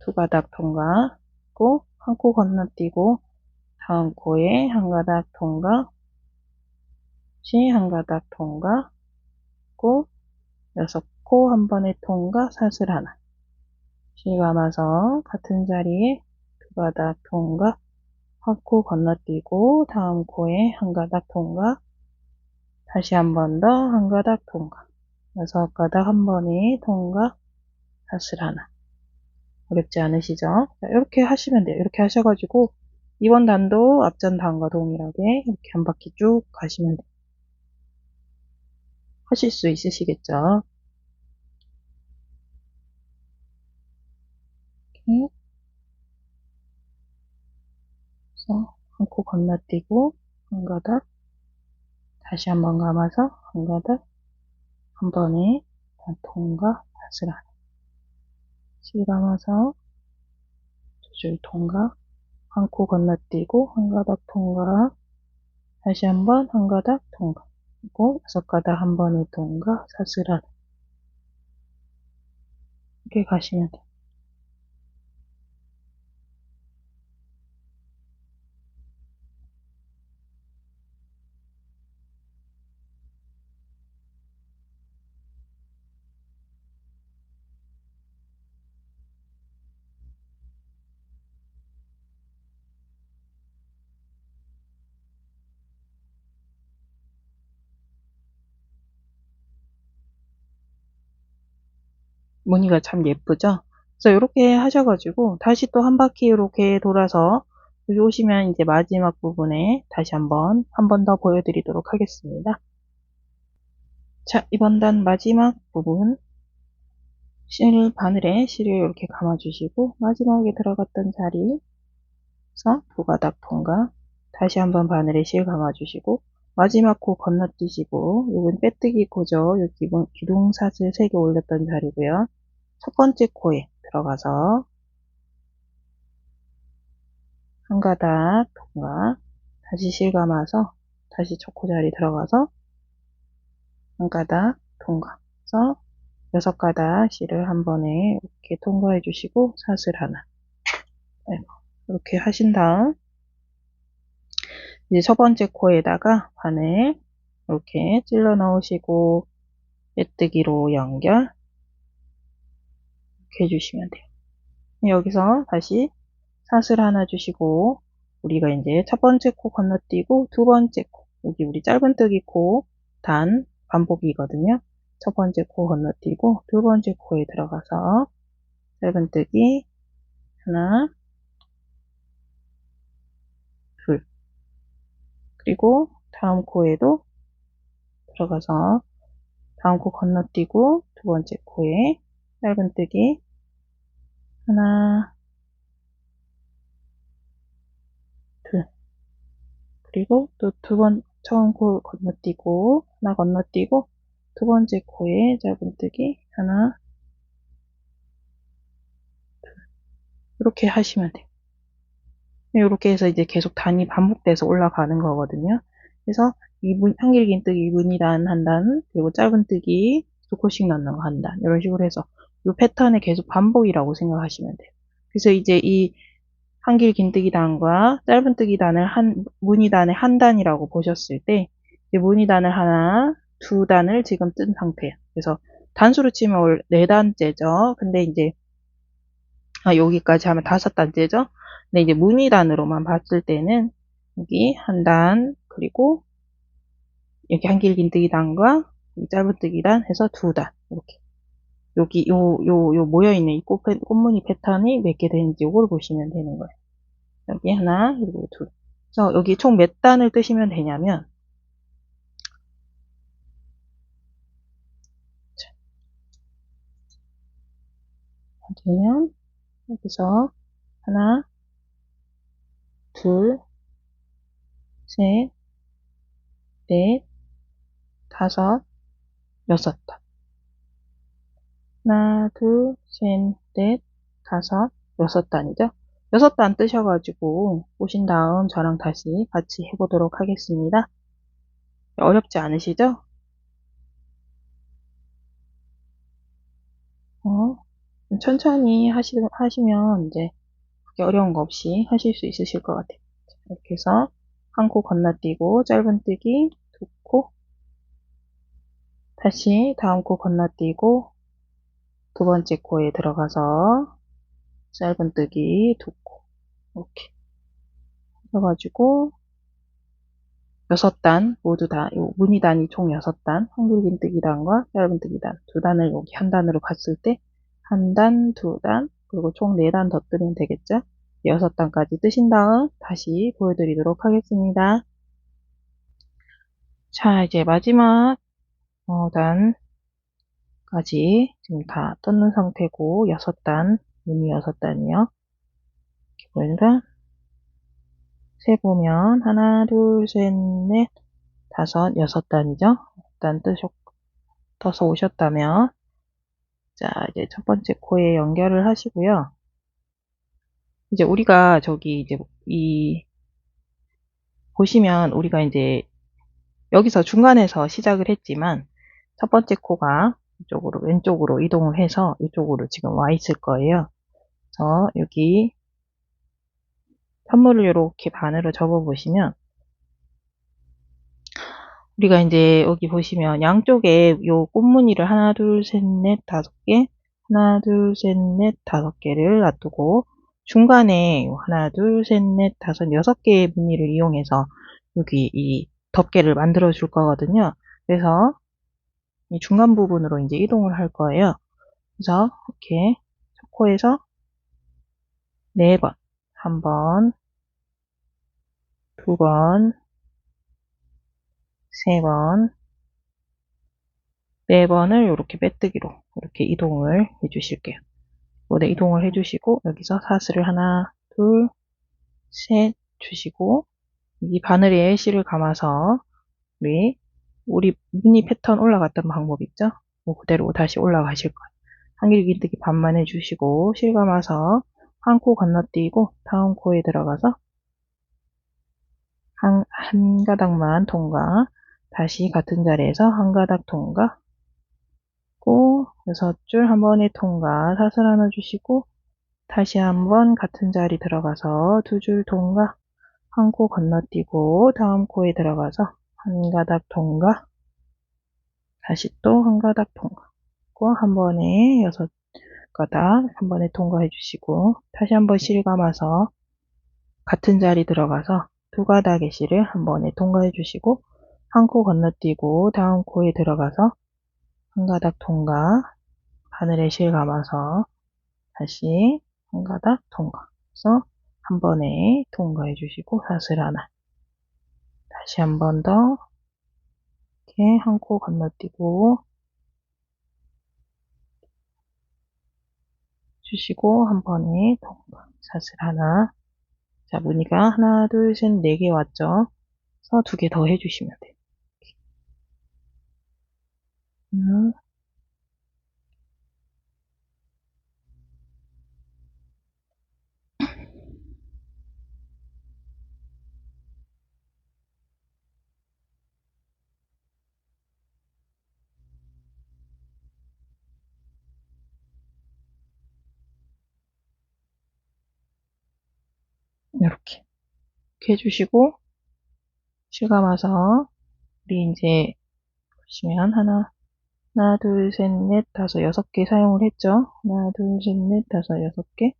2가닥 통과하고 한 코 건너뛰고 다음 코에 한 가닥 통과 한 가닥 통과하고 6코 한 번에 통과 사슬 하나 실 감아서 같은 자리에 2가닥 통과 한 코 건너뛰고 다음 코에 한 가닥 통과 다시 한 번 더 한 가닥 통과 6가닥 한 번에 통과 사슬 하나 어렵지 않으시죠? 자, 이렇게 하시면 돼요. 이렇게 하셔가지고 이번 단도 앞전 단과 동일하게 이렇게 한 바퀴 쭉 가시면 돼요. 하실 수 있으시겠죠? 이렇게 해서 한 코 건너뛰고 한 가닥 다시 한 번 감아서 한 가닥 한 번에 통과 사슬 하나 실 감아서 2줄 통과 한 코 건너뛰고 한 가닥 통과 다시 한 번 한 가닥 통과 그리고 6가닥 한 번에 통과 사슬 하나 이렇게 가시면 돼요. 무늬가 참 예쁘죠? 그래서 이렇게 하셔가지고 다시 또 한 바퀴 이렇게 돌아서 여기 오시면 이제 마지막 부분에 다시 한 번 더 보여드리도록 하겠습니다. 자, 이번 단 마지막 부분 바늘에 실을 이렇게 감아주시고 마지막에 들어갔던 자리에서 2가닥 통과 다시 한번 바늘에 실 감아주시고 마지막 코 건너뛰시고, 요건 빼뜨기 코죠. 요 기둥사슬 3개 올렸던 자리고요. 첫 번째 코에 들어가서 한 가닥 통과, 다시 실감아서 다시 첫 코 자리 들어가서 한 가닥 통과해서 6가닥 실을 한 번에 이렇게 통과해 주시고 사슬 하나. 이렇게 하신 다음 이제 첫 번째 코에다가 바늘 이렇게 찔러 넣으시고 빼뜨기로 연결 이렇게 해주시면 돼요. 여기서 다시 사슬 하나 주시고 우리가 이제 첫 번째 코 건너뛰고 두 번째 코, 여기 우리 짧은뜨기 코 단 반복이거든요. 첫 번째 코 건너뛰고 두 번째 코에 들어가서 짧은뜨기 하나, 둘, 그리고 다음 코에도 들어가서 다음 코 건너뛰고 두 번째 코에 짧은뜨기 하나, 둘, 그리고 또 처음 코 건너뛰고 하나 건너뛰고 두 번째 코에 짧은뜨기 하나, 이렇게 하시면 돼요. 이렇게 해서 이제 계속 단이 반복돼서 올라가는 거거든요. 그래서 한길긴뜨기 2분이단 한 단, 그리고 짧은뜨기 2코씩 넣는 거 한 단, 이런 식으로 해서 이 패턴의 계속 반복이라고 생각하시면 돼요. 그래서 이제 이 한길긴뜨기 단과 짧은뜨기 단을 무늬단의 한 단이라고 보셨을 때 이제 무늬단을 하나, 두 단을 지금 뜬 상태예요. 그래서 단수로 치면 4단째죠. 근데 이제 여기까지 하면 5단째죠. 근데 이제 무늬단으로만 봤을 때는 여기 한 단, 그리고 여기 한길긴뜨기 단과 짧은뜨기 단 해서 2단. 이렇게. 여기 요 모여있는 이 꽃무늬 패턴이 몇 개 되는지 이걸 보시면 되는 거예요. 여기 하나, 그리고 둘. 그래서 여기 총 몇 단을 뜨시면 되냐면, 되면 여기서 하나, 둘, 셋, 넷, 다섯, 6단. 하나, 둘, 셋, 넷, 다섯, 6단이죠. 6단 뜨셔가지고 보신 다음 저랑 다시 같이 해보도록 하겠습니다. 어렵지 않으시죠? 천천히 하시면 이제 그게 어려운 거 없이 하실 수 있으실 것 같아요. 이렇게 해서 한 코 건너뛰고 짧은뜨기 2코, 다시 다음 코 건너뛰고 두 번째 코에 들어가서 짧은뜨기 2코, 이렇게 해가지고 6단 모두 다 무늬단이 총 6단, 한길긴뜨기단과 짧은뜨기단 2단을 여기 한 단으로 갔을 때 한 단, 2단, 그리고 총 4단 더 뜨면 되겠죠? 6단까지 뜨신 다음 다시 보여드리도록 하겠습니다. 자, 이제 마지막 단까지 지금 다 떴는 상태고 6단, 무늬 6단이요. 이렇게 보니까 세보면 하나, 둘, 셋, 넷, 다섯, 6단이죠. 6단 떠서 오셨다면 자, 이제 첫 번째 코에 연결을 하시고요. 이제 우리가 저기 이제 보시면 우리가 이제 여기서 중간에서 시작을 했지만 첫 번째 코가 이쪽으로 왼쪽으로 이동을 해서 이쪽으로 지금 와 있을 거예요. 그래서 여기 선물을 이렇게 반으로 접어 보시면 우리가 이제 여기 보시면 양쪽에 요 꽃무늬를 하나, 둘, 셋, 넷, 5개, 하나, 둘, 셋, 넷, 5개를 놔두고 중간에 하나, 둘, 셋, 넷, 5, 6개의 무늬를 이용해서 여기 이 덮개를 만들어 줄 거거든요. 그래서 이 중간 부분으로 이제 이동을 할 거예요. 그래서 이렇게 첫 코에서 4번, 한 번, 2번, 3번, 4번을 이렇게 빼뜨기로 이렇게 이동을 해 주실게요. 이동을 해 주시고 여기서 사슬을 하나, 둘, 셋 주시고 이 바늘에 실을 감아서 우리 무늬 패턴 올라갔던 방법 있죠? 뭐 그대로 다시 올라가실 거예요. 한길긴뜨기 반만 해주시고 실감아서 한 코 건너뛰고 다음 코에 들어가서 한 가닥만 통과, 다시 같은 자리에서 한 가닥 통과, 고 6줄 한 번에 통과, 사슬 하나 주시고 다시 한번 같은 자리 들어가서 2줄 통과, 한 코 건너뛰고 다음 코에 들어가서 한 가닥 통과, 다시 또 한 가닥 통과, 한 번에 6가닥 한 번에 통과해 주시고 다시 한번 실 감아서 같은 자리 들어가서 2가닥의 실을 한 번에 통과해 주시고 한 코 건너뛰고 다음 코에 들어가서 한 가닥 통과, 바늘에 실 감아서 다시 한 가닥 통과. 그래서 한 번에 통과해 주시고 사슬 하나. 다시 한 번 더 이렇게 한 코 건너뛰고 주시고 한 번에 통과. 사슬 하나. 자, 무늬가 하나, 둘, 셋, 4개 왔죠? 그래서 2개 더 해주시면 돼요. 이렇게 해주시고 실감아서 우리 이제 보시면 하나, 둘, 셋, 넷, 다섯, 6개 사용을 했죠? 하나, 둘, 셋, 넷, 다섯, 6개.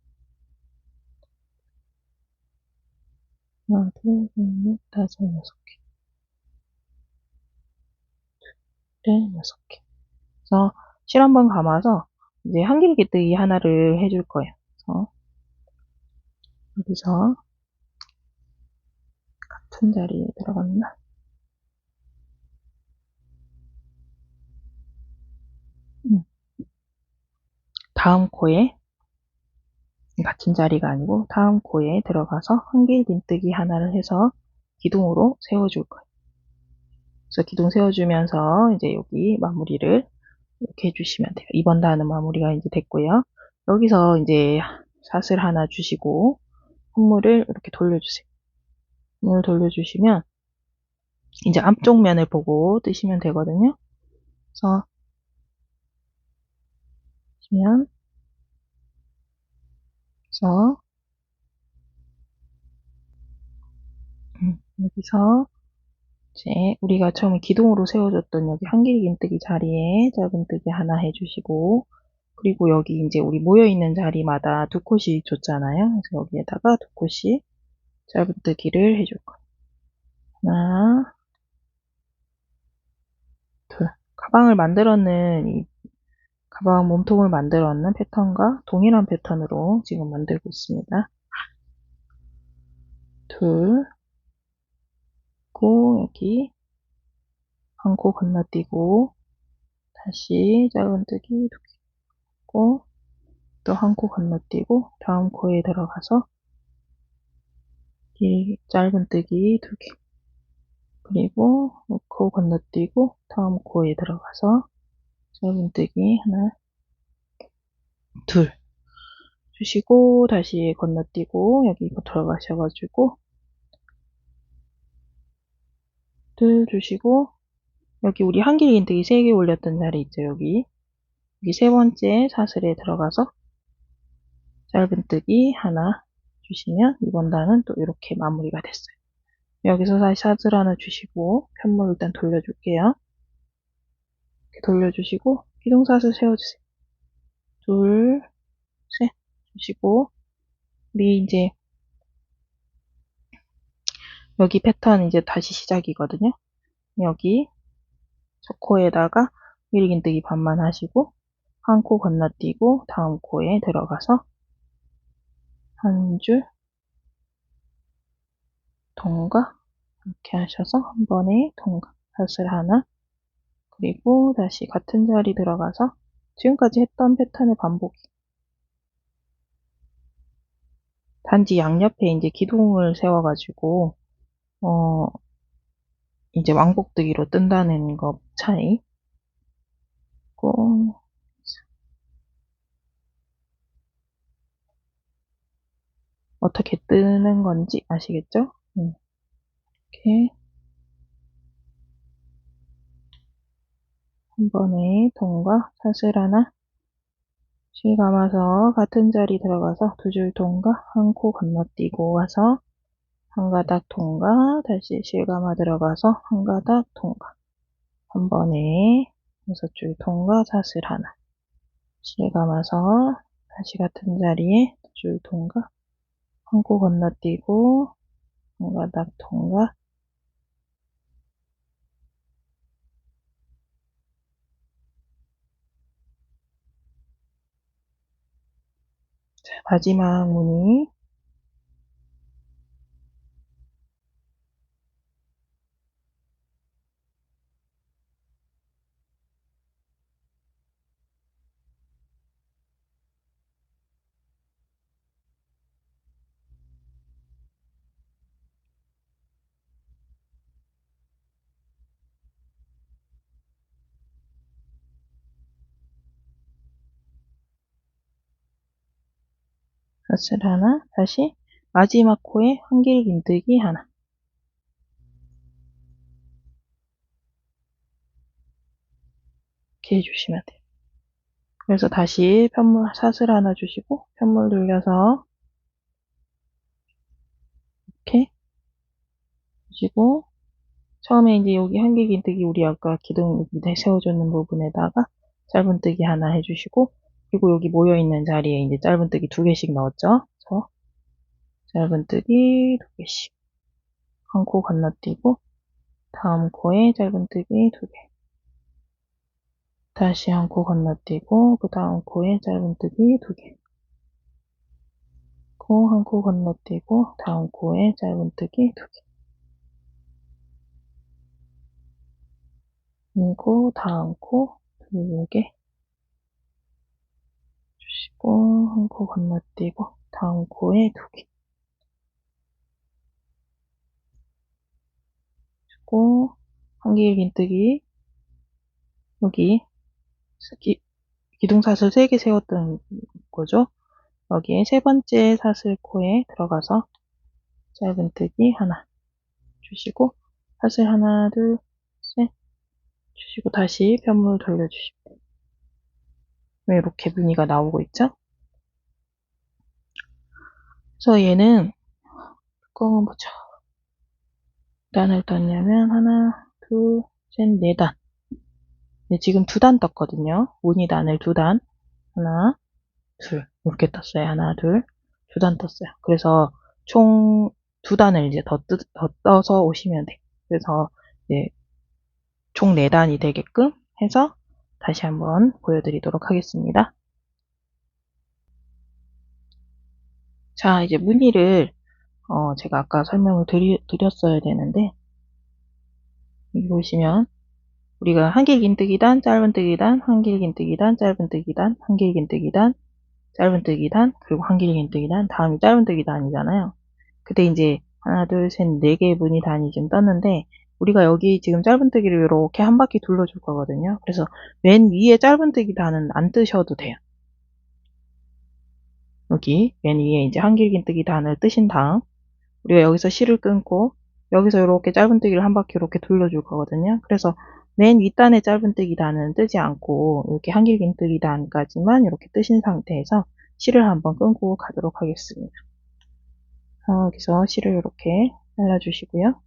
하나, 둘, 셋, 넷, 다섯, 6개. 네, 6개. 그래서 실 한번 감아서 이제 한길기뜨기 하나를 해줄 거예요. 그래서 여기서 같은 자리에 들어갔나? 다음 코에 같은 자리가 아니고 다음 코에 들어가서 한길긴뜨기 하나를 해서 기둥으로 세워줄 거예요. 그래서 기둥 세워주면서 이제 여기 마무리를 이렇게 해주시면 돼요. 2번 단은 마무리가 이제 됐고요. 여기서 이제 사슬 하나 주시고 홈물을 이렇게 돌려주세요. 홈을 돌려주시면 이제 앞쪽 면을 보고 뜨시면 되거든요. 그래서 보시면 그래서 여기서 이제 우리가 처음에 기둥으로 세워줬던 여기 한길긴뜨기 자리에 짧은뜨기 하나 해주시고 그리고 여기 이제 우리 모여있는 자리마다 2콧씩 줬잖아요. 그래서 여기에다가 2콧씩 짧은뜨기를 해줄 거예요. 하나, 둘. 가방을 만들었는 이 가방 몸통을 만들었는 패턴과 동일한 패턴으로 지금 만들고 있습니다. 둘, 고 여기 한 코 건너뛰고 다시 짧은뜨기 2개 고 또 한 코 건너뛰고 다음 코에 들어가서 이 짧은뜨기 2개 그리고 코 건너뛰고 다음 코에 들어가서 짧은뜨기 하나 둘 주시고 다시 건너뛰고 여기 들어가셔가지고 둘 주시고 여기 우리 한길긴뜨기 3개 올렸던 자리 있죠. 여기 세 번째 사슬에 들어가서 짧은뜨기 하나 주시면 이번 단은 또 이렇게 마무리가 됐어요. 여기서 다시 사슬 하나 주시고 편물 일단 돌려줄게요. 이렇게 돌려주시고 기둥사슬 세워주세요. 둘, 셋 주시고 우리 이제 여기 패턴 이제 다시 시작이거든요. 여기 첫 코에다가 밀긴뜨기 반만 하시고 한 코 건너뛰고 다음 코에 들어가서 한 줄 통과 이렇게 하셔서 한 번에 통과 사슬 하나 그리고 다시 같은 자리 들어가서 지금까지 했던 패턴의 반복이 단지 양옆에 이제 기둥을 세워가지고 이제 왕복뜨기로 뜬다는 것 차이. 고 어떻게 뜨는 건지 아시겠죠? 이렇게 한 번에 통과 사슬 하나 실 감아서 같은 자리 들어가서 두 줄 통과 한 코 건너뛰고 와서 한 가닥 통과 다시 실 감아 들어가서 한 가닥 통과 한 번에 6줄 통과 사슬 하나 실 감아서 다시 같은 자리에 두 줄 통과 한 코 건너뛰고 한 가닥 통과 자, 마지막 무늬 사슬 하나 다시 마지막 코에 한길 긴뜨기 하나 이렇게 해주시면 돼요. 그래서 다시 편물 사슬 하나 주시고 편물 돌려서 이렇게 주시고 처음에 이제 여기 한길 긴뜨기 우리 아까 기둥 밑에 세워주는 부분에다가 짧은뜨기 하나 해주시고 그리고 여기 모여있는 자리에 이제 짧은뜨기 2개씩 넣었죠. 그래서 짧은뜨기 2개씩 한 코 건너뛰고 다음 코에 짧은뜨기 2개 다시 한 코 건너뛰고 그 다음 코에 짧은뜨기 2개 코 한 코 건너뛰고 다음 코에 짧은뜨기 2개 그리고 다음 코 2개 주시고 한 코 건너뛰고 다음 코에 2개 주고 한길 긴뜨기 여기 기둥사슬 3개 세웠던 거죠. 여기에 세 번째 사슬 코에 들어가서 짧은뜨기 하나 주시고 사슬 하나 둘 셋 주시고 다시 편물 돌려주시고 이렇게 무늬가 나오고 있죠. 그래서 얘는 뚜껑은 보죠. 단을 떴냐면 하나 둘 셋 네 단 네, 지금 2단 떴거든요. 무늬단을 2단 하나 둘 이렇게 떴어요. 하나 둘 2단 떴어요. 그래서 총 2단을 이제 더 떠서 오시면 돼요. 그래서 이제 총 4단이 되게끔 해서 다시 한번 보여드리도록 하겠습니다. 자, 이제 무늬를 제가 아까 설명을 드렸어야 되는데 여기 보시면 우리가 한길긴뜨기단, 짧은뜨기단, 한길긴뜨기단, 짧은뜨기단, 한길긴뜨기단, 짧은뜨기단, 그리고 한길긴뜨기단, 다음이 짧은뜨기단이잖아요. 그때 이제 하나, 둘, 셋, 4개의 무늬단이 지금 떴는데 우리가 여기 지금 짧은뜨기를 이렇게 한 바퀴 둘러줄 거거든요. 그래서 맨 위에 짧은뜨기단은 안 뜨셔도 돼요. 여기 맨 위에 이제 한길긴뜨기 단을 뜨신 다음 우리가 여기서 실을 끊고 여기서 이렇게 짧은뜨기를 한 바퀴 이렇게 돌려줄 거거든요. 그래서 맨 윗단의 짧은뜨기 단은 뜨지 않고 이렇게 한길긴뜨기 단까지만 이렇게 뜨신 상태에서 실을 한번 끊고 가도록 하겠습니다. 여기서 실을 이렇게 잘라주시고요.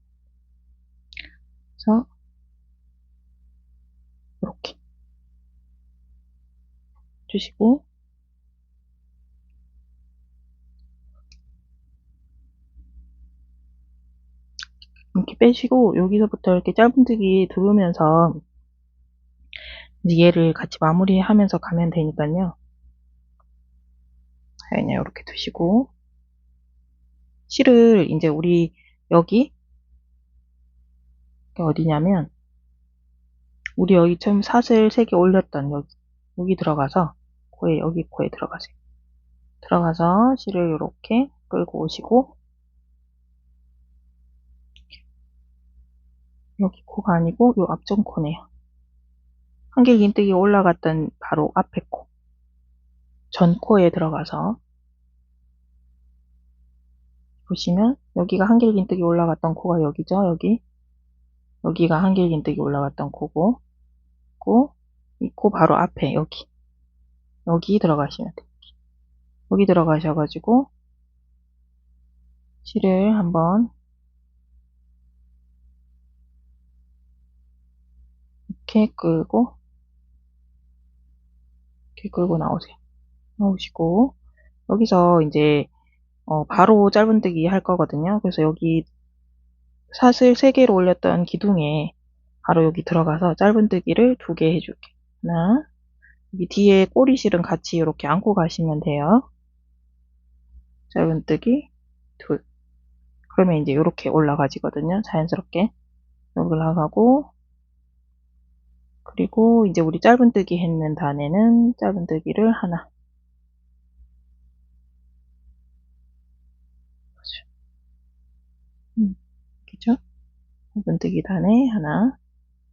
그래서 이렇게 주시고 이렇게 빼시고 여기서부터 이렇게 짧은뜨기 두르면서 이제 얘를 같이 마무리하면서 가면 되니까요. 그냥 이렇게 두시고 실을 이제 우리 여기 어디냐면 우리 여기 처음 사슬 3개 올렸던 여기 들어가서 코에 여기 코에 들어가세요. 들어가서 실을 이렇게 끌고 오시고 여기 코가 아니고 요 앞전 코네요. 한길 긴뜨기 올라갔던 바로 앞에 코. 전 코에 들어가서 보시면 여기가 한길 긴뜨기 올라갔던 코가 여기죠. 여기가 한길 긴뜨기 올라갔던 코고 이 코 바로 앞에 여기 들어가시면 돼요. 여기 들어가셔가지고 실을 한번 이렇게 끌고 나오세요. 나오시고 여기서 이제 바로 짧은뜨기 할 거거든요. 그래서 여기 사슬 3개로 올렸던 기둥에 바로 여기 들어가서 짧은뜨기를 2개 해줄게요. 하나, 여기 뒤에 꼬리실은 같이 이렇게 안고 가시면 돼요. 짧은뜨기 둘. 그러면 이제 이렇게 올라가지거든요. 자연스럽게 올라가고, 그리고 이제 우리 짧은뜨기 했는 단에는 짧은뜨기를 하나. 그죠? 짧은뜨기 단에 하나.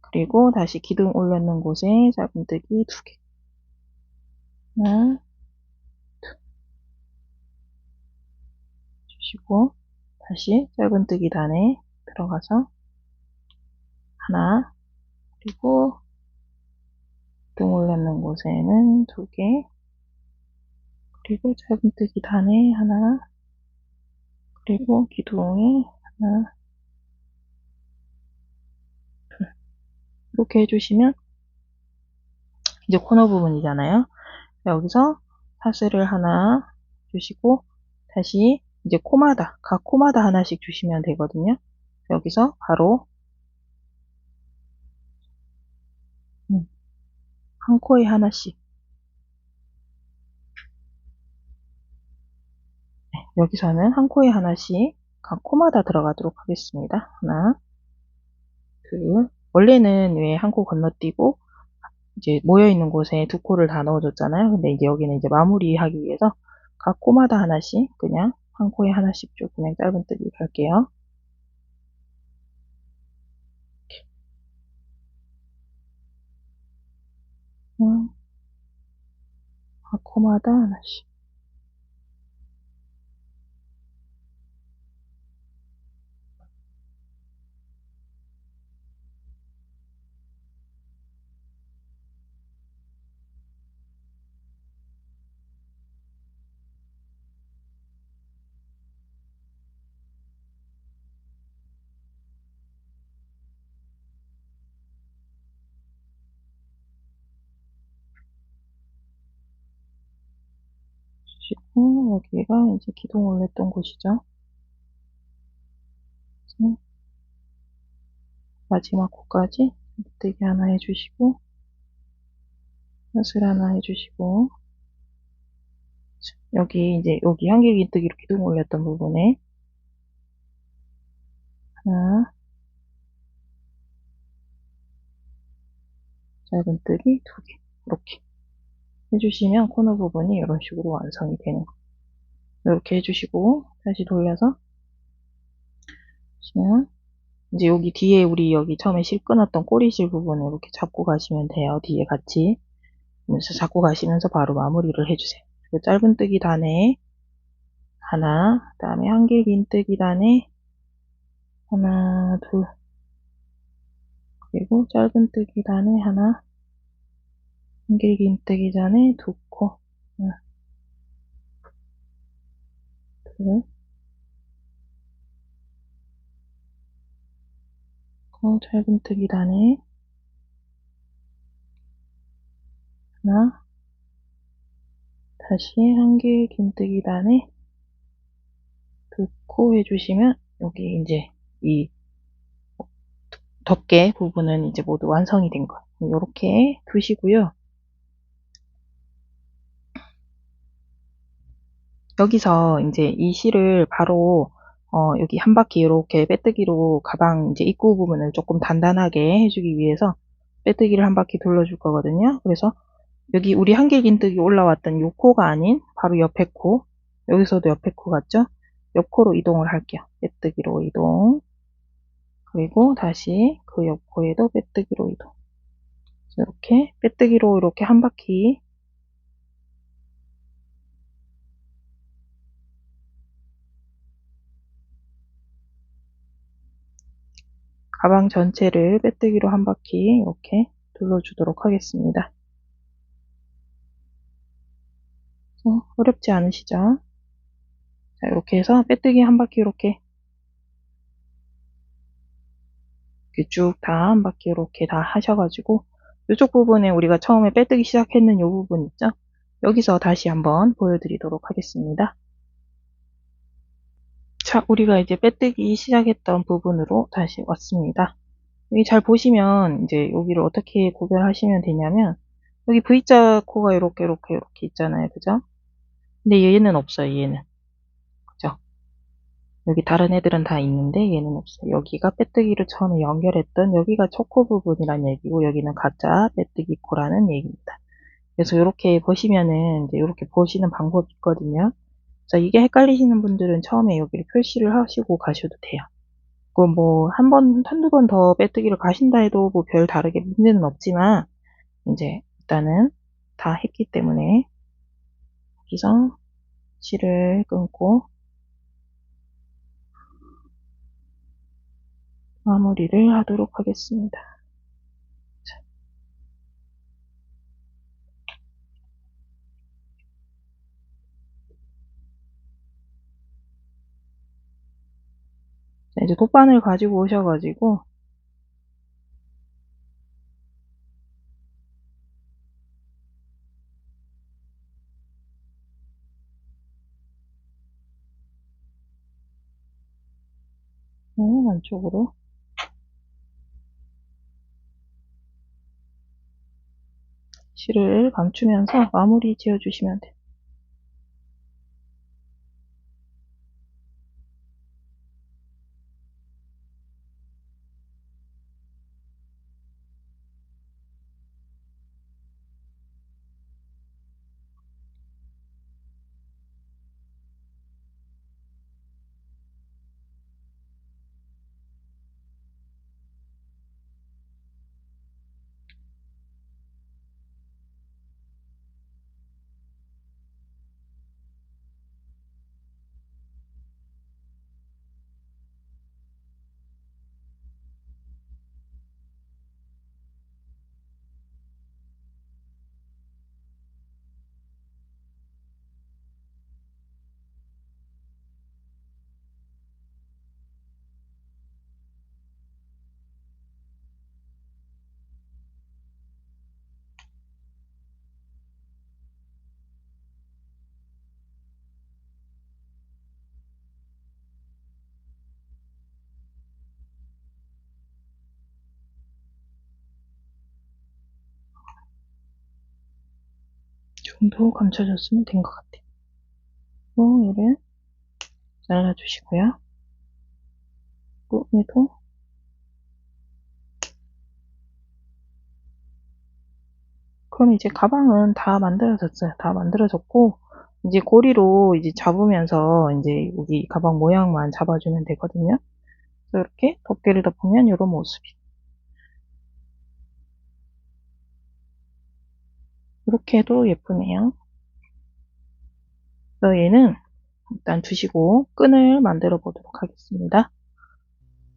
그리고 다시 기둥 올렸는 곳에 짧은뜨기 2개. 하나, 주시고, 다시 짧은뜨기 단에 들어가서 하나, 그리고 기둥 올렸는 곳에는 2개, 그리고 짧은뜨기 단에 하나, 그리고 기둥에 하나, 둘. 이렇게 해주시면 이제 코너 부분이잖아요. 여기서 사슬을 하나 주시고 다시 이제 각 코마다 하나씩 주시면 되거든요. 여기서 바로 한 코에 하나씩, 여기서는 한 코에 하나씩 각 코마다 들어가도록 하겠습니다. 하나, 둘. 원래는 왜 한 코 건너뛰고 이제 모여있는 곳에 2코를 다 넣어줬잖아요. 근데 이제 여기는 이제 마무리하기 위해서 각 코마다 하나씩 그냥 한 코에 하나씩 쭉 그냥 짧은뜨기 갈게요. 각 코마다 하나씩. 주시고 여기가 이제 기둥 올렸던 곳이죠. 마지막 코까지 뜨기 하나 해주시고 사슬 하나 해주시고 여기 이제 여기 한길긴뜨기로 기둥 올렸던 부분에 하나, 짧은뜨기 2개 이렇게 해주시면 코너 부분이 이런 식으로 완성이 되는 거예요. 이렇게 해주시고 다시 돌려서 보시면 이제 여기 뒤에 우리 여기 처음에 실 끊었던 꼬리실 부분을 이렇게 잡고 가시면 돼요. 뒤에 같이 그래서 잡고 가시면서 바로 마무리를 해주세요. 그리고 짧은뜨기 단에 하나, 그 다음에 한길긴뜨기 단에 하나, 둘, 그리고 짧은뜨기 단에 하나, 한길긴뜨기 단에 2코, 하나, 둘, 짧은뜨기 단에 하나, 다시 한길긴뜨기 단에 2코 해주시면 여기 이제 이 덮개 부분은 이제 모두 완성이 된 거예요. 이렇게 두시고요. 여기서 이제 이 실을 바로 여기 한 바퀴 이렇게 빼뜨기로 가방 이제 입구 부분을 조금 단단하게 해주기 위해서 빼뜨기를 한 바퀴 돌려줄 거거든요. 그래서 여기 우리 한길긴뜨기 올라왔던 요 코가 아닌 바로 옆에 코, 여기서도 옆에 코 같죠? 옆 코로 이동을 할게요. 빼뜨기로 이동. 그리고 다시 그 옆코에도 빼뜨기로 이동. 이렇게 빼뜨기로 이렇게 한 바퀴 가방 전체를 빼뜨기로 한 바퀴 이렇게 둘러주도록 하겠습니다. 어렵지 않으시죠? 자, 이렇게 해서 빼뜨기 한 바퀴 이렇게 쭉 다 한 바퀴 이렇게 다 하셔가지고 이쪽 부분에 우리가 처음에 빼뜨기 시작했는 이 부분 있죠? 여기서 다시 한번 보여드리도록 하겠습니다. 자, 우리가 이제 빼뜨기 시작했던 부분으로 다시 왔습니다. 여기 잘 보시면 이제 여기를 어떻게 구별하시면 되냐면 여기 V자 코가 이렇게 있잖아요. 그죠? 근데 얘는 없어요. 얘는. 그죠? 여기 다른 애들은 다 있는데 얘는 없어요. 여기가 빼뜨기를 처음에 연결했던 여기가 첫 코 부분이란 얘기고 여기는 가짜 빼뜨기 코라는 얘기입니다. 그래서 이렇게 보시면은 이제 이렇게 보시는 방법이 있거든요. 자, 이게 헷갈리시는 분들은 처음에 여기를 표시를 하시고 가셔도 돼요. 그건 뭐 한두 번 더 빼뜨기를 가신다 해도 뭐 별 다르게 문제는 없지만 이제 일단은 다 했기 때문에 여기서 실을 끊고 마무리를 하도록 하겠습니다. 자, 이제 돗바늘 가지고 오셔가지고 안쪽으로 실을 감추면서 마무리 지어주시면 돼요. 정도 감춰줬으면 된 것 같아요. 얘를 잘라주시고요. 얘도 그럼 이제 가방은 다 만들어졌어요. 다 만들어졌고 이제 고리로 이제 잡으면서 이제 여기 가방 모양만 잡아주면 되거든요. 그래서 이렇게 덮개를 덮으면 이런 모습이. 이렇게 해도 예쁘네요. 그래서 얘는 일단 두시고 끈을 만들어 보도록 하겠습니다.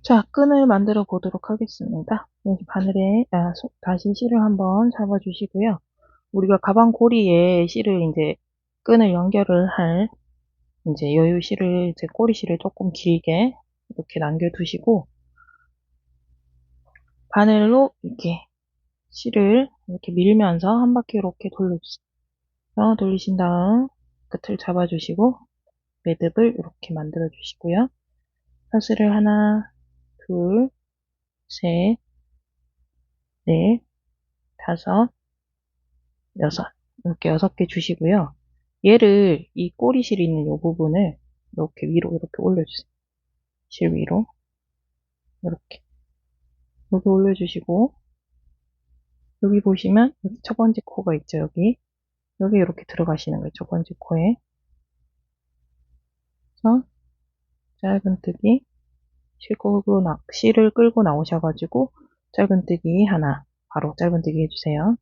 자, 끈을 만들어 보도록 하겠습니다. 여기 바늘에 다시 실을 한번 잡아 주시고요. 우리가 가방 고리에 실을 이제 끈을 연결을 할 이제 여유 실을 이제 꼬리 실을 조금 길게 이렇게 남겨 두시고 바늘로 이렇게 실을 이렇게 밀면서 한 바퀴 이렇게 돌려주세요. 돌리신 다음 끝을 잡아 주시고 매듭을 이렇게 만들어 주시고요. 사슬을 하나, 둘, 셋, 넷, 다섯, 여섯. 이렇게 6개 주시고요. 얘를 이 꼬리실 있는 이 부분을 이렇게 위로 이렇게 올려주세요. 실 위로 이렇게 여기 올려주시고 여기 보시면 여기 첫 번째 코가 있죠. 여기 이렇게 들어가시는 거예요. 첫 번째 코에 그래서 짧은뜨기 실을 끌고 나오셔가지고 짧은뜨기 하나, 바로 짧은뜨기 해주세요.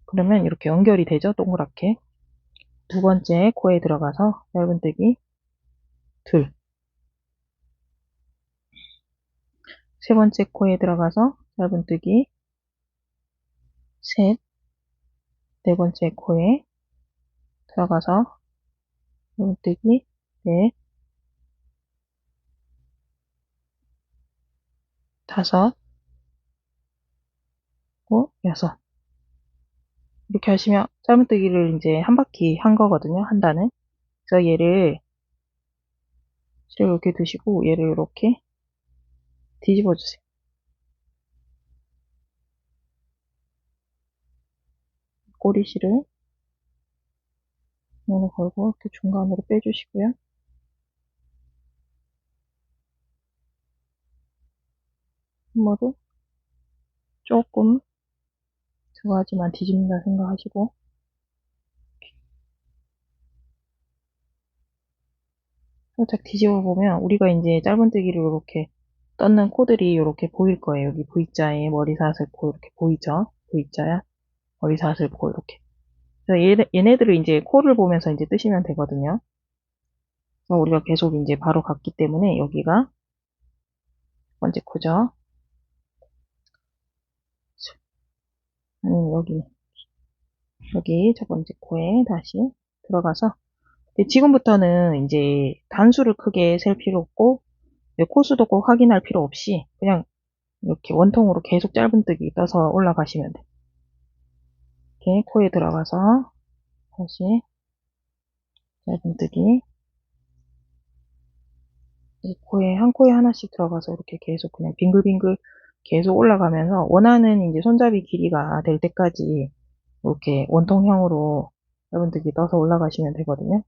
그러면 이렇게 연결이 되죠? 동그랗게. 두 번째 코에 들어가서 짧은뜨기 둘, 세 번째 코에 들어가서 짧은뜨기 셋, 네 번째 코에 들어가서 짧은뜨기 넷, 다섯, 여섯. 이렇게 하시면 짧은뜨기를 이제 한 바퀴 한 거거든요. 한 단을. 그래서 얘를 이렇게 두시고 얘를 이렇게 뒤집어 주세요. 꼬리실을 눈을 걸고 이렇게 중간으로 빼주시고요. 한번을 조금 저거 하지만 뒤집는다 생각하시고 살짝 뒤집어 보면 우리가 이제 짧은뜨기를 이렇게 떴는 코들이 이렇게 보일 거예요. 여기 V자에 머리사슬 코 이렇게 보이죠? V자야 머리사슬 코 이렇게. 그래서 얘네들을 이제 코를 보면서 이제 뜨시면 되거든요. 그래서 우리가 계속 이제 바로 갔기 때문에 여기가 첫 번째 코죠. 여기 첫 번째 코에 다시 들어가서 지금부터는 이제 단수를 크게 셀 필요 없고 코수도 꼭 확인할 필요 없이 그냥 이렇게 원통으로 계속 짧은뜨기 떠서 올라가시면 돼요. 이렇게 코에 들어가서 다시 짧은뜨기 한 코에 하나씩 들어가서 이렇게 계속 그냥 빙글빙글 계속 올라가면서 원하는 이제 손잡이 길이가 될 때까지 이렇게 원통형으로 짧은뜨기 떠서 올라가시면 되거든요.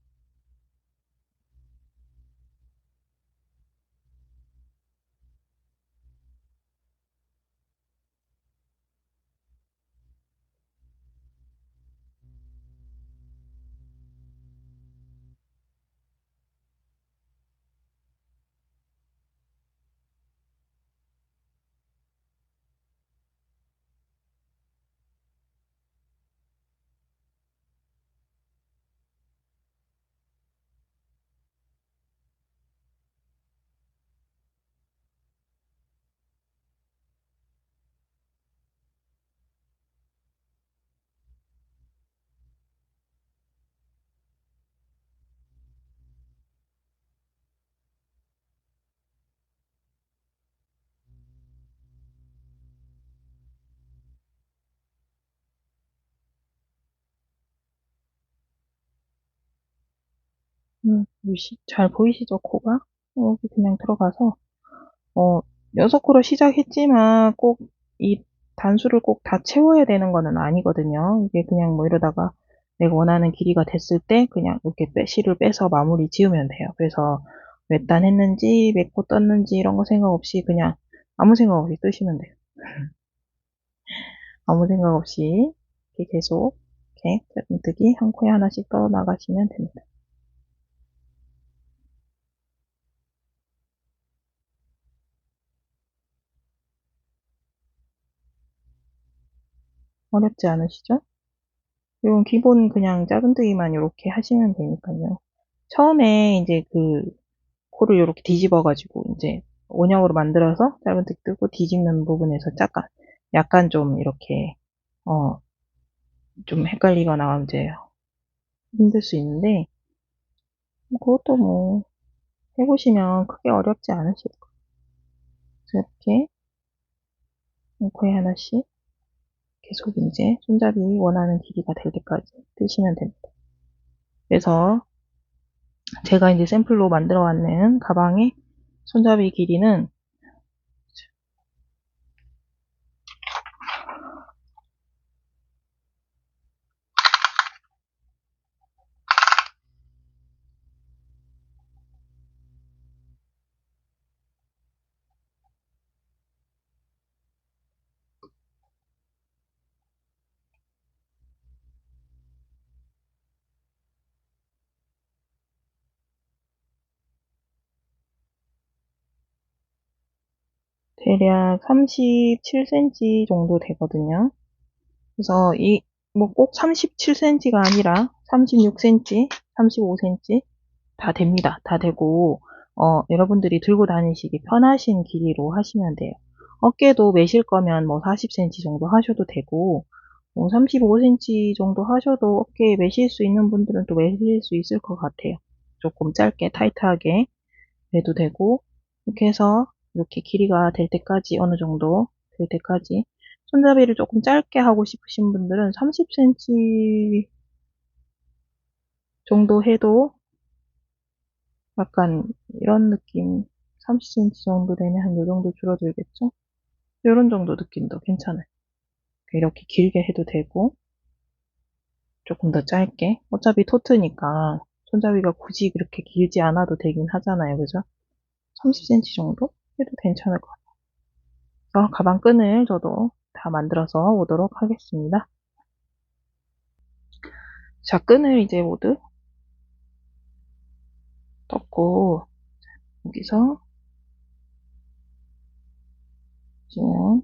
잘 보이시죠, 코가? 여기 그냥 들어가서, 6코로 시작했지만 꼭 이 단수를 꼭 다 채워야 되는 거는 아니거든요. 이게 그냥 뭐 이러다가 내가 원하는 길이가 됐을 때 그냥 이렇게 실을 빼서 마무리 지으면 돼요. 그래서 몇 단 했는지, 몇 코 떴는지 이런 거 생각 없이 그냥 아무 생각 없이 뜨시면 돼요. 아무 생각 없이 이렇게 계속 이렇게 짧은뜨기 한 코에 하나씩 떠 나가시면 됩니다. 어렵지 않으시죠? 이건 기본 그냥 짧은뜨기만 이렇게 하시면 되니까요. 처음에 이제 그 코를 이렇게 뒤집어가지고 이제 원형으로 만들어서 짧은뜨기 뜨고 뒤집는 부분에서 약간 좀 이렇게 어 좀 헷갈리거나 이제 힘들 수 있는데 그것도 뭐 해보시면 크게 어렵지 않으실 거예요. 그래서 이렇게 코에 하나씩 계속 이제 손잡이 원하는 길이가 될 때까지 뜨시면 됩니다. 그래서 제가 이제 샘플로 만들어 왔는 가방의 손잡이 길이는 대략 37cm 정도 되거든요. 그래서 뭐 꼭 37cm가 아니라 36cm, 35cm 다 됩니다. 다 되고, 여러분들이 들고 다니시기 편하신 길이로 하시면 돼요. 어깨도 매실 거면 뭐 40cm 정도 하셔도 되고, 뭐 35cm 정도 하셔도 어깨에 매실 수 있는 분들은 또 매실 수 있을 것 같아요. 조금 짧게 타이트하게 해도 되고, 이렇게 해서 이렇게 길이가 될 때까지, 어느 정도 될 때까지, 손잡이를 조금 짧게 하고 싶으신 분들은 30cm 정도 해도 약간 이런 느낌, 30cm 정도 되면 한 요 정도 줄어들겠죠? 이런 정도 느낌도 괜찮아요. 이렇게 길게 해도 되고, 조금 더 짧게. 어차피 토트니까 손잡이가 굳이 그렇게 길지 않아도 되긴 하잖아요. 그죠? 30cm 정도 해도 괜찮을 것 같아요. 가방 끈을 저도 다 만들어서 오도록 하겠습니다. 자, 끈을 이제 모두 떴고, 여기서 지금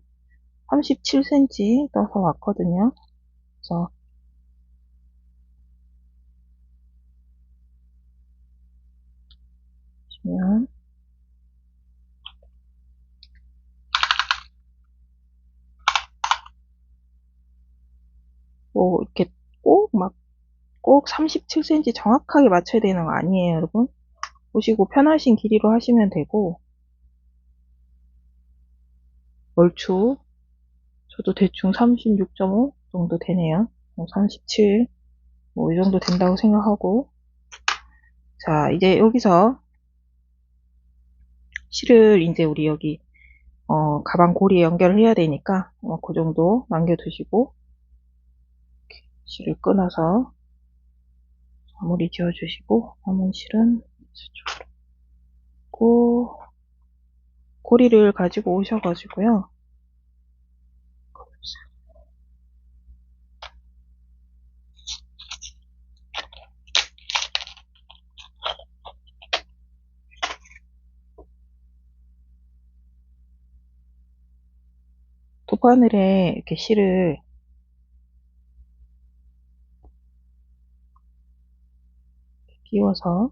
37cm 떠서 왔거든요. 그래서 보시면 뭐 이렇게 꼭 37cm 정확하게 맞춰야 되는 거 아니에요, 여러분. 보시고 편하신 길이로 하시면 되고, 얼추 저도 대충 36.5 정도 되네요. 37, 뭐 이 정도 된다고 생각하고, 자, 이제 여기서 실을 이제 우리 여기 가방 고리에 연결을 해야 되니까 그 정도 남겨두시고 실을 끊어서 마무리 지어주시고, 남은 실은 이쪽으로 고 고리를 가지고 오셔가지고요. 돗바늘에 이렇게 실을 끼워서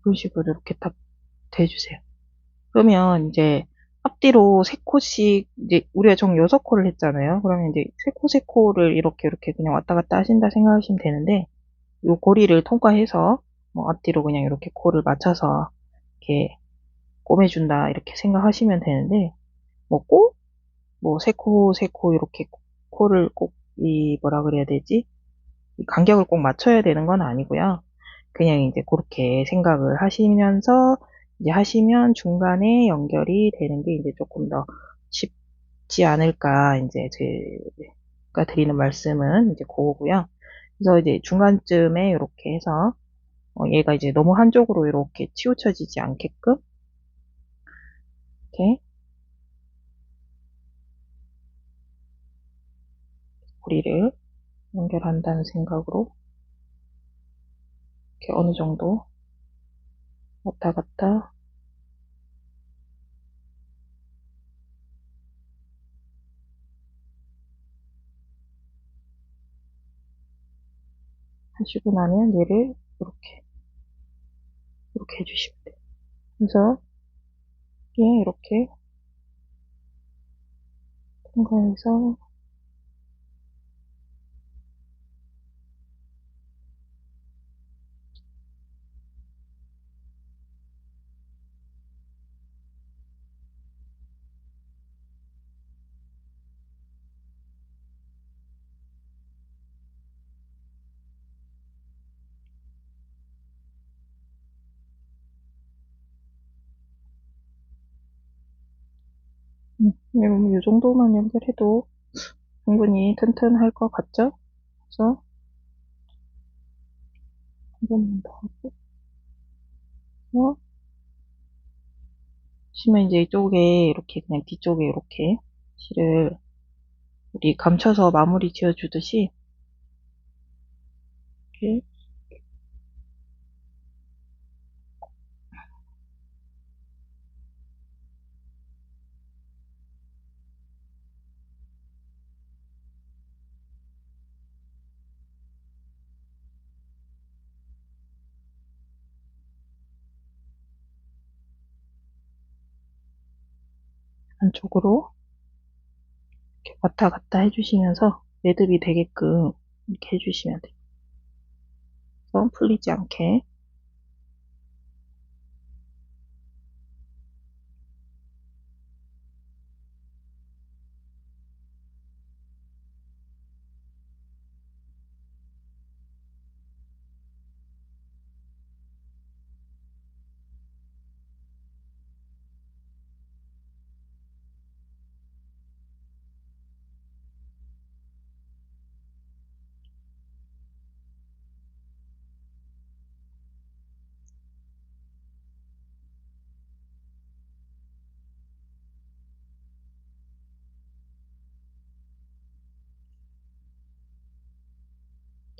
이런 식으로 이렇게 딱 대주세요. 그러면 이제 앞뒤로 3코씩, 이제 우리가 총 6코를 했잖아요. 그러면 이제 3코 이렇게 그냥 왔다 갔다 하신다 생각하시면 되는데, 요 고리를 통과해서 뭐 앞뒤로 그냥 이렇게 코를 맞춰서 이렇게 꼬매준다 이렇게 생각하시면 되는데, 뭐 꼭, 뭐 3코 이렇게 코를 꼭 뭐라 그래야 되지? 이 간격을 꼭 맞춰야 되는 건 아니고요. 그냥 이제 그렇게 생각을 하시면서 이제 하시면 중간에 연결이 되는 게 이제 조금 더 쉽지 않을까, 이제 제가 드리는 말씀은 이제 그거고요. 그래서 이제 중간쯤에 이렇게 해서 얘가 이제 너무 한쪽으로 이렇게 치우쳐지지 않게끔 이렇게 고리를 연결한다는 생각으로 이렇게 어느 정도 왔다 갔다 하시고 나면 얘를 이렇게 해주시면 돼요. 그래서 이렇게 통과해서 여러분 이 정도만 연결해도 충분히 튼튼할 것 같죠? 그래서 한 번만 더 하고, 보시면 이제 이쪽에 이렇게 그냥 뒤쪽에 이렇게 실을 우리 감춰서 마무리 지어주듯이 이렇게 안쪽으로 이렇게 왔다 갔다 해주시면서 매듭이 되게끔 이렇게 해주시면 돼요. 그래서 풀리지 않게.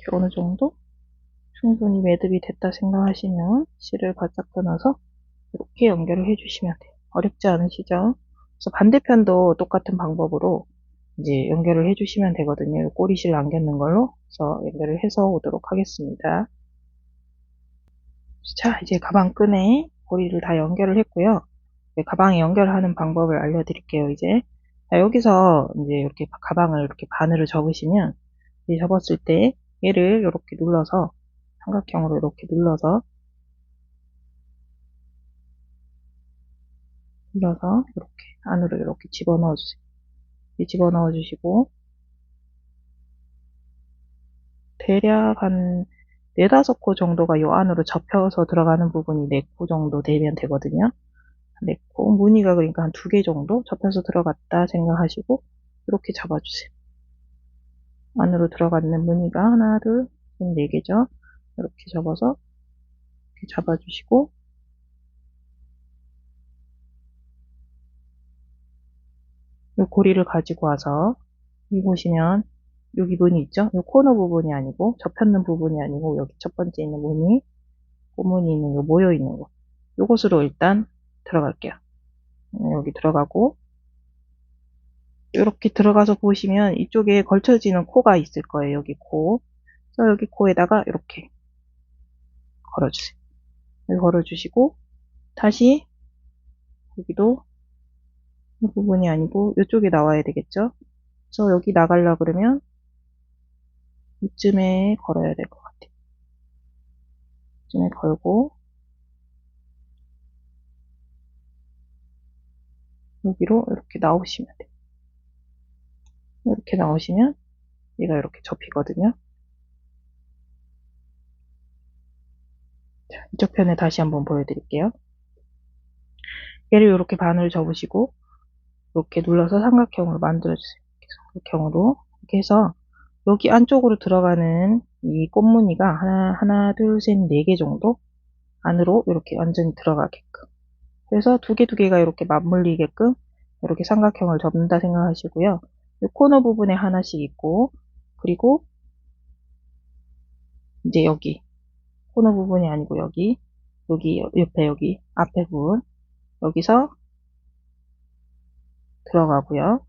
이렇게 어느 정도 충분히 매듭이 됐다 생각하시면 실을 바짝 끊어서 이렇게 연결을 해주시면 돼요. 어렵지 않으시죠? 그래서 반대편도 똑같은 방법으로 이제 연결을 해주시면 되거든요. 꼬리실 남겼는 걸로. 그래서 연결을 해서 오도록 하겠습니다. 자, 이제 가방 끈에 고리를 다 연결을 했고요. 가방에 연결하는 방법을 알려드릴게요. 이제 자, 여기서 이제 이렇게 가방을 이렇게 바늘을 접으시면 이제 접었을 때 얘를 이렇게 눌러서 삼각형으로 이렇게 눌러서 이렇게 안으로 이렇게 집어넣어 주세요. 집어넣어 주시고 대략 한 4~5코 정도가 이 안으로 접혀서 들어가는 부분이 4코 정도 되면 되거든요. 4코, 무늬가 그러니까 한 2개 정도 접혀서 들어갔다 생각하시고 이렇게 잡아주세요. 안으로 들어가는 무늬가 하나, 둘, 셋, 4개죠. 이렇게 접어서 이렇게 잡아주시고 이 고리를 가지고 와서 여기 보시면 여기 무늬 있죠? 이 코너 부분이 아니고 접혔는 부분이 아니고 여기 첫 번째 있는 무늬, 꼬무늬 있는 요 모여 있는 곳 요것으로 일단 들어갈게요. 여기 들어가고 이렇게 들어가서 보시면 이쪽에 걸쳐지는 코가 있을 거예요. 여기 코. 그래서 여기 코에다가 이렇게 걸어주세요. 여기 걸어주시고 다시 여기도 이 부분이 아니고 이쪽에 나와야 되겠죠. 그래서 여기 나가려고 그러면 이쯤에 걸어야 될 것 같아요. 이쯤에 걸고 여기로 이렇게 나오시면 돼요. 이렇게 나오시면 얘가 이렇게 접히거든요. 자, 이쪽 편에 다시 한번 보여드릴게요. 얘를 이렇게 반을 접으시고 이렇게 눌러서 삼각형으로 만들어주세요. 삼각형으로 이렇게 해서 여기 안쪽으로 들어가는 이 꽃무늬가 하나, 둘, 셋, 4개 정도 안으로 이렇게 완전히 들어가게끔. 그래서 두 개가 이렇게 맞물리게끔 이렇게 삼각형을 접는다 생각하시고요. 이 코너 부분에 하나씩 있고, 그리고 이제 여기 코너 부분이 아니고 여기 옆에 여기 앞에 부분 여기서 들어가고요.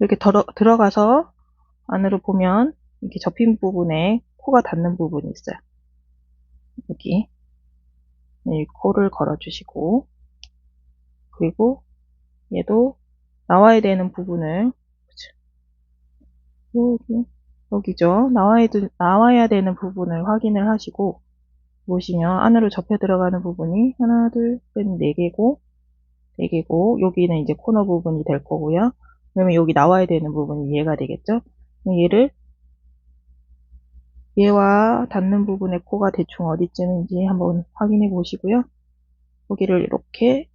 이렇게 들어가서 안으로 보면 이렇게 접힌 부분에 코가 닿는 부분이 있어요. 여기 이 코를 걸어주시고 그리고 얘도 나와야 되는 부분을 여기죠. 나와야 되는 부분을 확인을 하시고 보시면 안으로 접혀 들어가는 부분이 하나, 둘, 셋, 4개고 4개고 여기는 이제 코너 부분이 될 거고요. 그러면 여기 나와야 되는 부분이 얘가 되겠죠. 얘를 얘와 닿는 부분의 코가 대충 어디쯤인지 한번 확인해 보시고요. 여기를 이렇게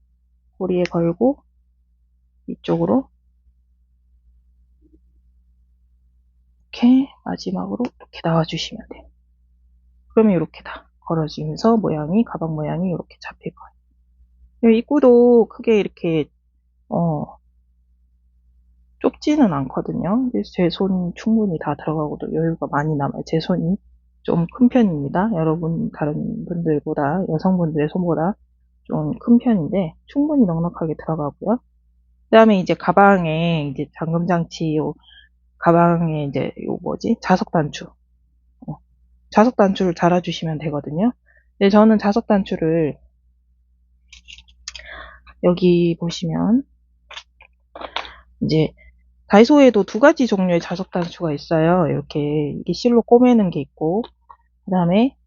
고리에 걸고 이쪽으로 이렇게 마지막으로 이렇게 나와주시면 돼요. 그러면 이렇게 다 걸어지면서 가방 모양이 이렇게 잡힐 거예요. 입구도 크게 이렇게 좁지는 않거든요. 그래서 제 손 충분히 다 들어가고도 여유가 많이 남아요. 제 손이 좀 큰 편입니다. 여러분 다른 분들보다 여성분들의 손보다 좀 큰 편인데 충분히 넉넉하게 들어가고요. 그 다음에 이제 가방에 이제 잠금 장치 가방에 이제 자석 단추 자석 단추를 달아주시면 되거든요. 근데 저는 자석 단추를 여기 보시면 이제 다이소에도 두 가지 종류의 자석 단추가 있어요. 이렇게 이게 실로 꼬매는 게 있고, 그 다음에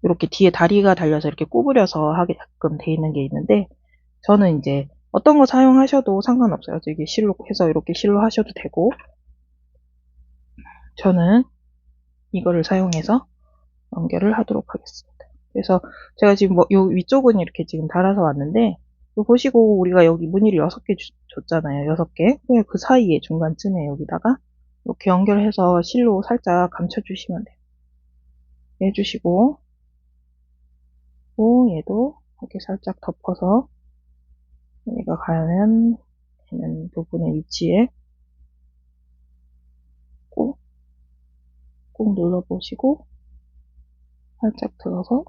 이렇게 뒤에 다리가 달려서 이렇게 구부려서 하게끔 돼 있는 게 있는데, 저는 이제 어떤 거 사용하셔도 상관없어요. 이게 실로 해서 이렇게 실로 하셔도 되고, 저는 이거를 사용해서 연결을 하도록 하겠습니다. 그래서 제가 지금 요 위쪽은 이렇게 지금 달아서 왔는데, 이거 보시고 우리가 여기 무늬를 6개 줬잖아요. 6개. 그 사이에 중간쯤에 여기다가 이렇게 연결해서 실로 살짝 감춰주시면 돼요. 해주시고, 얘도 이렇게 살짝 덮어서 얘가 가면 되는 부분의 위치에 꾹 눌러보시고 살짝 들어서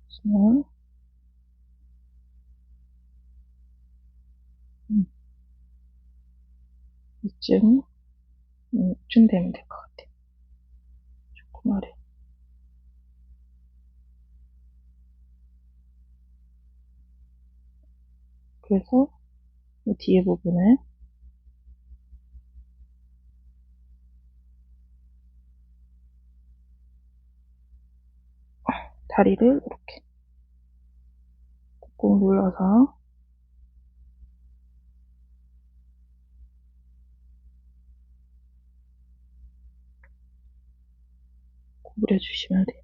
보시면 이쯤 되면 될 것 같아요. 조금 아래. 그래서 이 뒤에 부분을 다리를 이렇게 꾹 눌러서 구부려 주시면 돼요.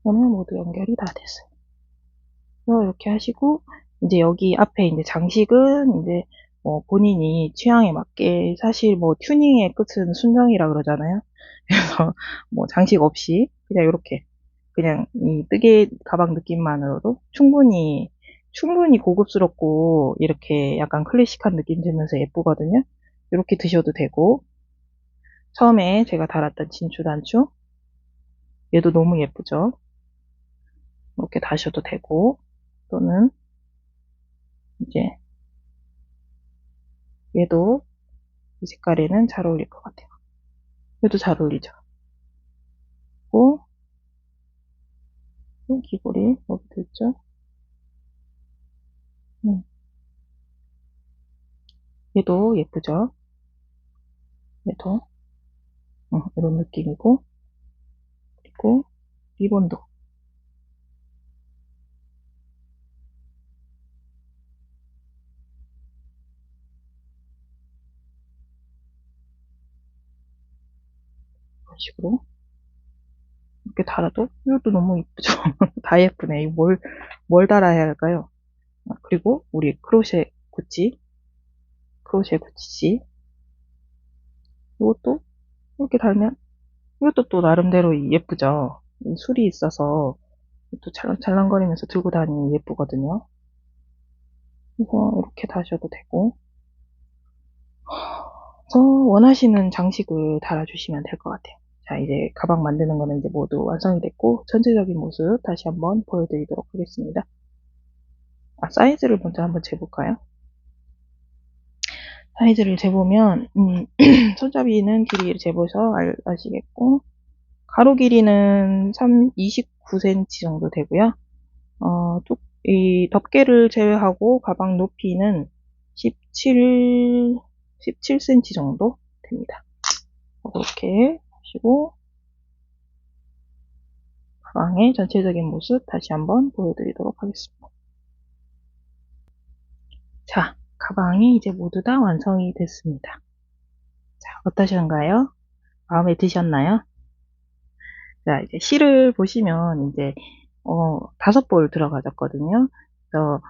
오늘 모두 연결이 다 됐어요. 그래서 이렇게 하시고, 이제 여기 앞에 이제 장식은 이제 뭐 본인이 취향에 맞게, 사실 뭐 튜닝의 끝은 순정이라 그러잖아요. 그래서 뭐 장식 없이 그냥 이렇게 그냥 이 뜨개 가방 느낌만으로도 충분히 고급스럽고 이렇게 약간 클래식한 느낌 들면서 예쁘거든요. 이렇게 드셔도 되고, 처음에 제가 달았던 진주 단추, 얘도 너무 예쁘죠. 이렇게 다셔도 되고, 또는 이제 얘도 이 색깔에는 잘 어울릴 것 같아요. 얘도 잘 어울리죠. 그리고 귀걸이 여기도 있죠. 얘도 예쁘죠. 얘도 이런 느낌이고, 그리고 리본도 이런 식으로 이렇게 달아도 이것도 너무 예쁘죠. 다 예쁘네. 이거 뭘 달아야 할까요? 그리고 우리 크로셰 구찌 이것도 이렇게 달면 이것도 또 나름대로 예쁘죠. 이 술이 있어서 또 찰랑찰랑거리면서 들고 다니면 예쁘거든요. 그래서 이렇게 다셔도 되고, 그래서 원하시는 장식을 달아주시면 될 것 같아요. 자, 이제 가방 만드는 거는 이제 모두 완성이 됐고, 전체적인 모습 다시 한번 보여드리도록 하겠습니다. 사이즈를 먼저 한번 재볼까요? 사이즈를 재보면, 손잡이는 길이를 재보셔서 아시겠고, 가로 길이는 29cm 정도 되고요. 이 덮개를 제외하고 가방 높이는 17cm 정도 됩니다. 이렇게 하시고, 가방의 전체적인 모습 다시 한번 보여드리도록 하겠습니다. 자, 가방이 이제 모두 다 완성이 됐습니다. 자, 어떠신가요? 마음에 드셨나요? 자, 이제 실을 보시면 이제 5볼 들어가졌거든요. 그래서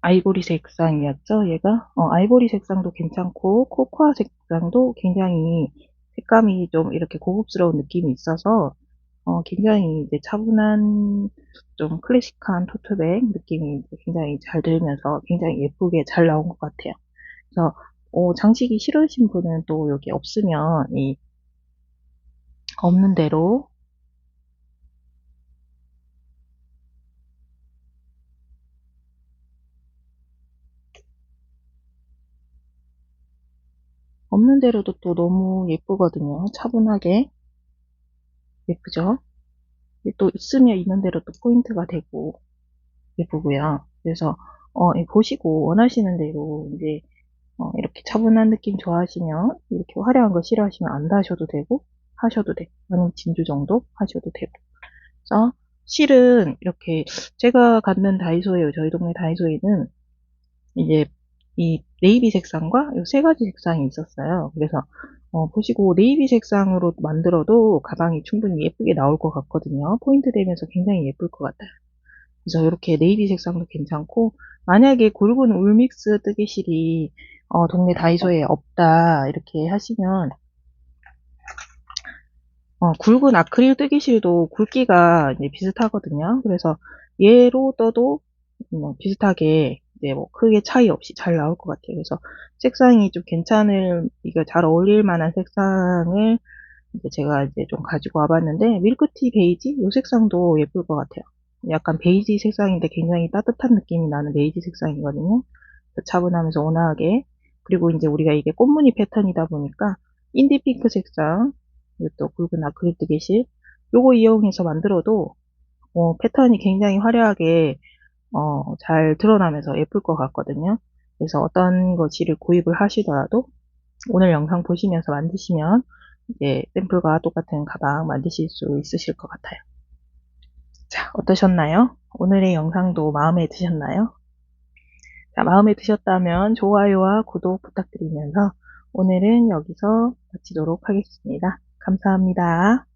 아이보리 색상이었죠, 얘가? 아이보리 색상도 괜찮고, 코코아 색상도 굉장히 색감이 좀 이렇게 고급스러운 느낌이 있어서, 굉장히 이제 차분한, 좀 클래식한 토트백 느낌이 굉장히 잘 들면서 굉장히 예쁘게 잘 나온 것 같아요. 그래서, 장식이 싫으신 분은 또 여기 없으면, 없는 대로 없는 대로도 또 너무 예쁘거든요. 차분하게 예쁘죠? 또 있으면 있는 대로 또 포인트가 되고 예쁘고요. 그래서 보시고 원하시는 대로 이제 이렇게 차분한 느낌 좋아하시면 이렇게 화려한 거 싫어하시면 안 다셔도 되고 하셔도 되고 아니면 진주 정도 하셔도 되고. 그래서 실은 이렇게 제가 갖는 다이소에 저희 동네 다이소에는 이제 이 네이비 색상과 이 세 가지 색상이 있었어요. 그래서 보시고 네이비 색상으로 만들어도 가방이 충분히 예쁘게 나올 것 같거든요. 포인트 되면서 굉장히 예쁠 것 같아요. 그래서 이렇게 네이비 색상도 괜찮고 만약에 굵은 울믹스 뜨개실이 동네 다이소에 없다 이렇게 하시면 굵은 아크릴 뜨개실도 굵기가 이제 비슷하거든요. 그래서 얘로 떠도 비슷하게 이제 뭐 크게 차이 없이 잘 나올 것 같아요. 그래서 색상이 좀 이거 잘 어울릴 만한 색상을 이제 제가 이제 좀 가지고 와봤는데 밀크티 베이지 이 색상도 예쁠 것 같아요. 약간 베이지 색상인데 굉장히 따뜻한 느낌이 나는 베이지 색상이거든요. 차분하면서 온화하게. 그리고 이제 우리가 이게 꽃무늬 패턴이다 보니까 인디 핑크 색상, 이것도 굵은 아크릴 뜨개실, 요거 이용해서 만들어도 패턴이 굉장히 화려하게 잘 드러나면서 예쁠 것 같거든요. 그래서 어떤 거지를 구입을 하시더라도 오늘 영상 보시면서 만드시면 이제 샘플과 똑같은 가방 만드실 수 있으실 것 같아요. 자, 어떠셨나요? 오늘의 영상도 마음에 드셨나요? 자, 마음에 드셨다면 좋아요와 구독 부탁드리면서 오늘은 여기서 마치도록 하겠습니다. 감사합니다.